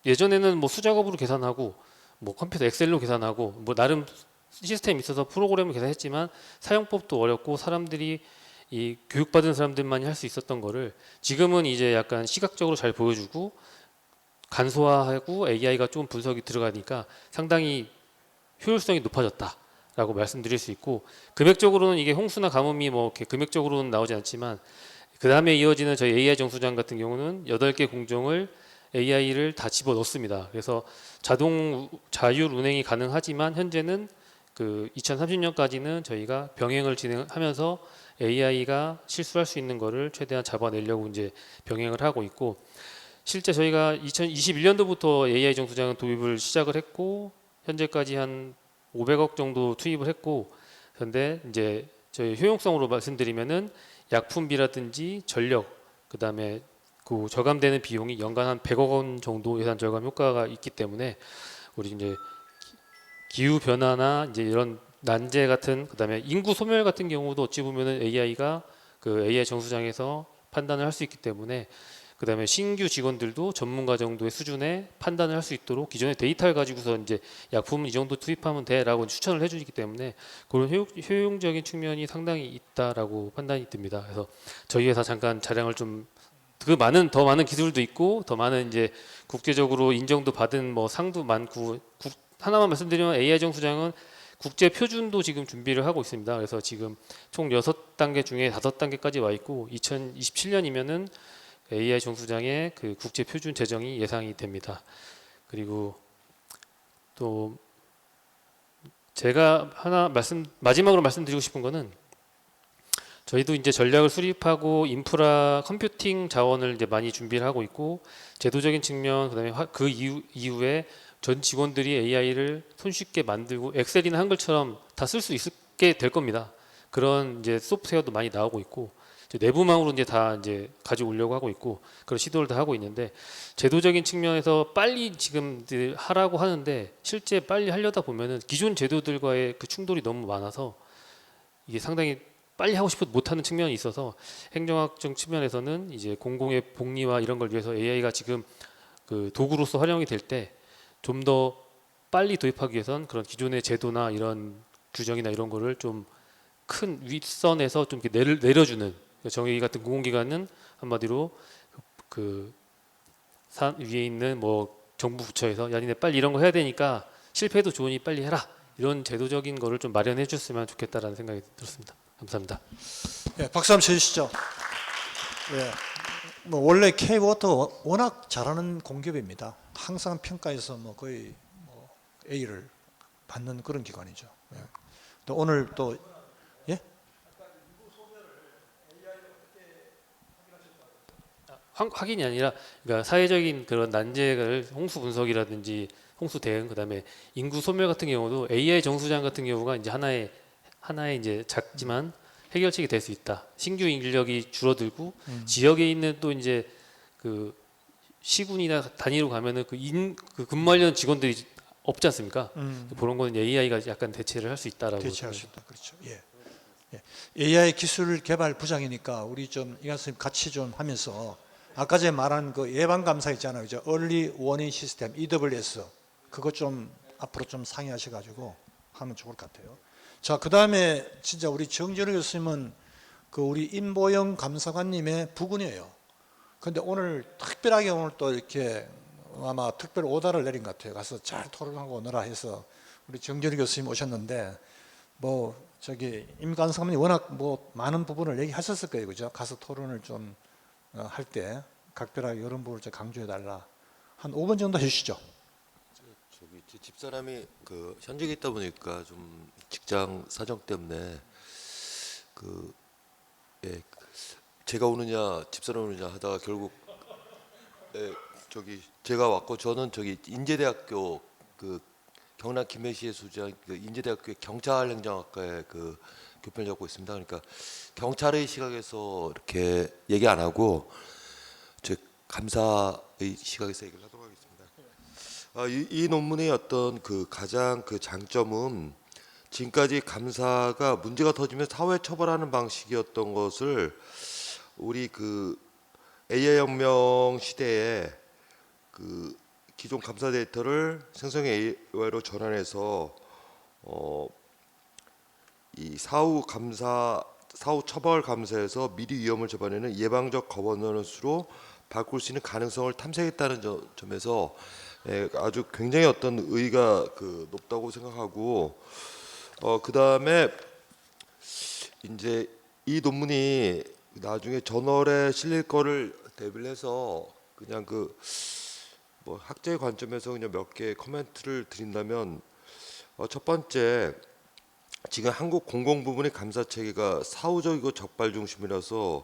예전에는 뭐 수작업으로 계산하고 뭐 컴퓨터 엑셀로 계산하고 뭐 나름 시스템이 있어서 프로그램을 계산했지만 사용법도 어렵고 사람들이 이 교육받은 사람들만이 할 수 있었던 거를 지금은 이제 약간 시각적으로 잘 보여주고 간소화하고 AI가 좀 분석이 들어가니까 상당히 효율성이 높아졌다라고 말씀드릴 수 있고 금액적으로는 이게 홍수나 가뭄이 뭐 이렇게 금액적으로는 나오지 않지만 그 다음에 이어지는 저희 AI 정수장 같은 경우는 8개 공정을 AI를 다 집어 넣습니다. 그래서 자율 운행이 가능하지만 현재는 그 2030년까지는 저희가 병행을 진행하면서 AI가 실수할 수 있는 거를 최대한 잡아내려고 이제 병행을 하고 있고 실제 저희가 2021년도부터 AI 정수장은 도입을 시작을 했고 현재까지 한 500억 정도 투입을 했고 그런데 이제 저희 효용성으로 말씀드리면은 약품비라든지 전력 그다음에 그 저감되는 비용이 연간 한 100억 원 정도 예산 절감 효과가 있기 때문에 우리 이제 기후 변화나 이제 이런 난제 같은 그다음에 인구 소멸 같은 경우도 어찌 보면은 AI가 그 AI 정수장에서 판단을 할 수 있기 때문에 그다음에 신규 직원들도 전문가 정도의 수준의 판단을 할 수 있도록 기존의 데이터를 가지고서 이제 약품은 이 정도 투입하면 돼라고 추천을 해주기 때문에 그런 효용적인 측면이 상당히 있다라고 판단이 듭니다. 그래서 저희 회사 잠깐 자랑을 좀 더 많은 기술도 있고 더 많은 이제 국제적으로 인정도 받은 뭐 상도 많고 하나만 말씀드리면 AI 정수장은 국제 표준도 지금 준비를 하고 있습니다. 그래서 지금 총 6단계 중에 5단계까지 와 있고 2027년이면은 AI 정수장의 그 국제 표준 제정이 예상이 됩니다. 그리고 또 제가 마지막으로 말씀드리고 싶은 거는 저희도 이제 전략을 수립하고 인프라 컴퓨팅 자원을 이제 많이 준비를 하고 있고 제도적인 측면 그다음에 그 이후에 전 직원들이 AI를 손쉽게 만들고 엑셀이나 한글처럼 다 쓸 수 있게 될 겁니다. 그런 이제 소프트웨어도 많이 나오고 있고 내부망으로 이제 다 이제 가져오려고 하고 있고 그런 시도를 다 하고 있는데 제도적인 측면에서 빨리 지금 하라고 하는데 실제 빨리 하려다 보면은 기존 제도들과의 그 충돌이 너무 많아서 이게 상당히 빨리 하고 싶어도 못하는 측면이 있어서 행정학적 측면에서는 이제 공공의 복리와 이런 걸 위해서 AI가 지금 그 도구로서 활용이 될 때 좀 더 빨리 도입하기 위해선 그런 기존의 제도나 이런 규정이나 이런 거를 좀 큰 윗선에서 좀 이렇게 내려주는 정의 같은 공공기관은 한마디로 그 위에 있는 뭐 정부 부처에서 야 니네 빨리 이런 거 해야 되니까 실패해도 좋으니 빨리 해라 이런 제도적인 거를 좀 마련해 줬으면 좋겠다라는 생각이 들었습니다. 감사합니다. 예, 박수 한번 쳐주시죠. 예, 뭐 원래 K-워터 워낙 잘하는 공기업입니다. 항상 평가에서 뭐 거의 뭐 A를 받는 그런 기관이죠. 예. 또 오늘 또 예? 확인이 아니라 그러니까 사회적인 그런 난제를 홍수 분석이라든지 홍수 대응 그다음에 인구 소멸 같은 경우도 AI 정수장 같은 경우가 이제 하나의 이제 작지만 해결책이 될 수 있다. 신규 인력이 줄어들고 지역에 있는 또 이제 그 시군이나 단위로 가면은 그 근무하려는 직원들이 없지 않습니까? 그런 거는 AI가 약간 대체를 할 수 있다라고. 대체할 수 있다. 그렇죠. 예. 예. AI 기술 개발 부장이니까 우리 좀 이관 선생님 같이 좀 하면서 아까 전에 말한 그 예방 감사 있잖아요. 이제 Early Warning System EWS 그거 좀 앞으로 좀 상의하셔 가지고 하면 좋을 것 같아요. 자, 그다음에 진짜 우리 정진우 교수님은 그 우리 임보영 감사관님의 부군이에요. 근데 오늘 특별하게 오늘 또 이렇게 아마 특별 오다를 내린 것 같아요. 가서 잘 토론하고 오너라 해서 우리 정준희 교수님 오셨는데 뭐 저기 임관성 의원이 워낙 뭐 많은 부분을 얘기하셨을 거예요, 그죠? 가서 토론을 좀 할 때 각별하게 이런 부분을 좀 강조해 달라. 한 5분 정도 해주시죠. 저기 제 집사람이 그 현직에 있다 보니까 좀 직장 사정 때문에 그 예, 제가 오느냐 집사람 오느냐 하다가 결국 예, 저기 제가 왔고 저는 저기 인제대학교 그 경남 김해시에 소재한 그 인제대학교의 경찰행정학과에 그 교편을 잡고 있습니다. 그러니까 경찰의 시각에서 이렇게 얘기 안 하고 제 감사의 시각에서 얘기를 하도록 하겠습니다. 이 논문의 어떤 그 가장 그 장점은 지금까지 감사가 문제가 터지면 사회 처벌하는 방식이었던 것을 우리 그 AI 혁명 시대에 그 기존 감사 데이터를 생성 AI로 전환해서 이 사후 처벌 감사에서 미리 위험을 잡아내는 예방적 거버넌스로 바꿀 수 있는 가능성을 탐색했다는 점에서 아주 굉장히 어떤 의의가 그 높다고 생각하고 그 다음에 이제 이 논문이 나중에 저널에 실릴 거를 대비를 해서 그냥 그 뭐 학자의 관점에서 그냥 몇 개 코멘트를 드린다면 첫 번째 지금 한국 공공 부문의 감사 체계가 사후적이고 적발 중심이라서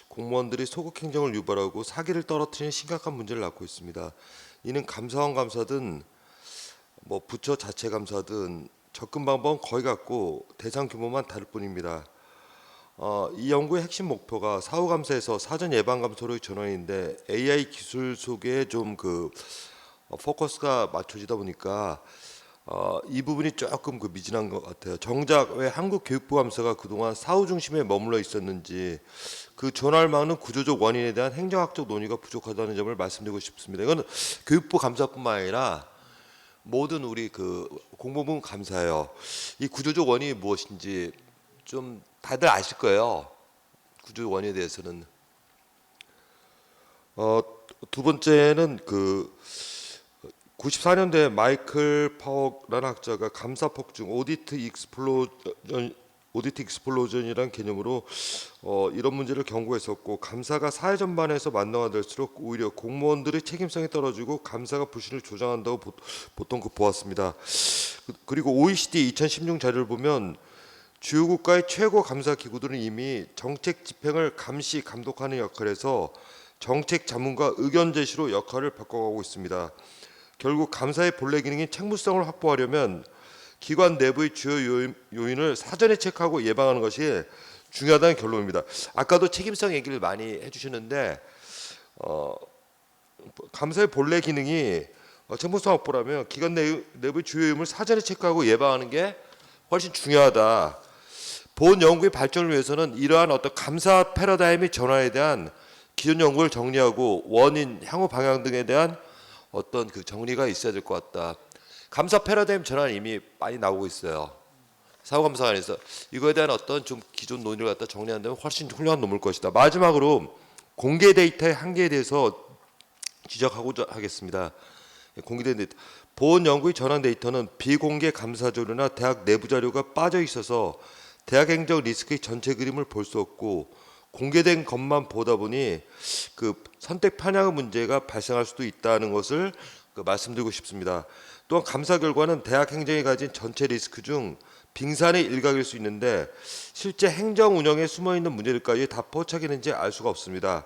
공무원들이 소극 행정을 유발하고 사기를 떨어뜨리는 심각한 문제를 낳고 있습니다. 이는 감사원 감사든 뭐 부처 자체 감사든 접근 방법은 거의 같고 대상 규모만 다를 뿐입니다. 이 연구의 핵심 목표가 사후 감사에서 사전 예방 감사로 전환인데 AI 기술 속에 좀 그 포커스가 맞춰지다 보니까 이 부분이 조금 그 미진한 것 같아요. 정작 왜 한국 교육부 감사가 그동안 사후 중심에 머물러 있었는지 그 전환을 막는 구조적 원인에 대한 행정학적 논의가 부족하다는 점을 말씀드리고 싶습니다. 이건 교육부 감사뿐만 아니라 모든 우리 그 공무원 감사예요. 이 구조적 원인이 무엇인지 좀 다들 아실 거예요. 구조적 원인에 대해서는. 두 번째는 그 94년도에 마이클 파워라는 학자가 감사 폭증 오디트 익스플로전이라는 개념으로 이런 문제를 경고했었고 감사가 사회 전반에서 만능화될수록 오히려 공무원들의 책임성이 떨어지고 감사가 불신을 조장한다고 보통 보았습니다. 그리고 OECD 2016 자료를 보면 주요 국가의 최고 감사 기구들은 이미 정책 집행을 감시 감독하는 역할에서 정책 자문과 의견 제시로 역할을 바꿔가고 있습니다. 결국 감사의 본래 기능인 책무성을 확보하려면 기관 내부의 주요 요인을 사전에 체크하고 예방하는 것이 중요하다는 결론입니다. 아까도 책임성 얘기를 많이 해주시는데 감사의 본래 기능이 책무성 확보라면 기관 내부의 주요 요인을 사전에 체크하고 예방하는 게 훨씬 중요하다. 본 연구의 발전을 위해서는 이러한 어떤 감사 패러다임의 전환에 대한 기존 연구를 정리하고 원인, 향후 방향 등에 대한 어떤 그 정리가 있어야 될 것 같다. 감사 패러다임 전환이 이미 많이 나오고 있어요. 사후감사관에서 이거에 대한 어떤 좀 기존 논의를 갖다 정리한다면 훨씬 훌륭한 논문일 것이다. 마지막으로 공개 데이터의 한계에 대해서 지적하고자 하겠습니다. 공개된 데이터. 본 연구의 전환 데이터는 비공개 감사 자료나 대학 내부 자료가 빠져 있어서 대학 행정 리스크의 전체 그림을 볼 수 없고 공개된 것만 보다 보니 그 선택 편향의 문제가 발생할 수도 있다는 것을 말씀드리고 싶습니다. 또한 감사 결과는 대학 행정이 가진 전체 리스크 중 빙산의 일각일 수 있는데 실제 행정 운영에 숨어 있는 문제들까지 다 포착했는지 알 수가 없습니다.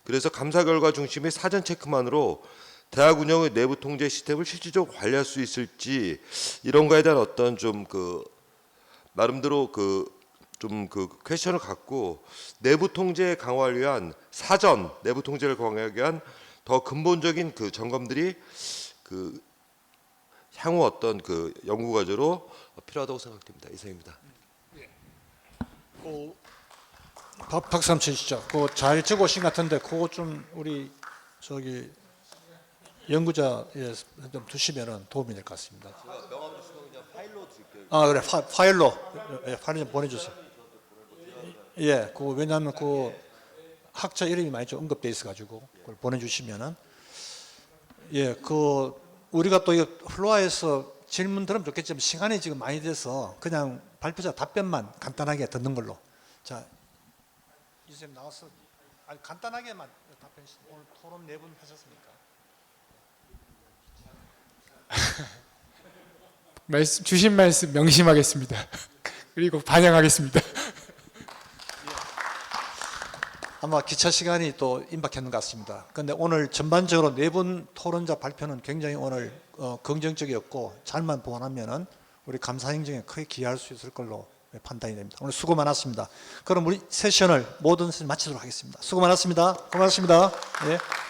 그래서 감사 결과 중심의 사전 체크만으로 대학 운영의 내부 통제 시스템을 실질적으로 관리할 수 있을지 이런 거에 대한 어떤 좀 그 나름대로 좀 퀘션을 갖고 내부 통제 강화를 위한 사전 내부 통제를 강화하기 위한 더 근본적인 그 점검들이 그 향후 어떤 그 연구 과제로 필요하다고 생각됩니다. 이상입니다. 박수 한번 치시죠. 그거 잘 적어 오신 것 같은데 그거 좀 우리 저기 연구자에 좀 두시면은 도움이 될 것 같습니다. 제가 명함 주시면 그냥 파일로 드릴게요. 아 그래 파일로 파일 좀 보내주세요. 예, 그 왜냐하면 그 학자 이름이 많이 좀 언급돼 있어 가지고 그걸 보내주시면은 예, 그 우리가 또 이 플로아에서 질문 들으면 좋겠지만 시간이 지금 많이 돼서 그냥 발표자 답변만 간단하게 듣는 걸로. 자, 이쌤 나와서 아니 간단하게만 답변. 오늘 토론 4분 하셨습니까? 주신 말씀 명심하겠습니다. 그리고 반영하겠습니다. 아마 기차 시간이 또 임박했는 것 같습니다. 그런데 오늘 전반적으로 4분 토론자 발표는 굉장히 오늘 긍정적이었고 잘만 보완하면은 우리 감사 행정에 크게 기여할 수 있을 걸로 판단이 됩니다. 오늘 수고 많았습니다. 그럼 우리 세션을 모든 세션 마치도록 하겠습니다. 수고 많았습니다. 고맙습니다. 예.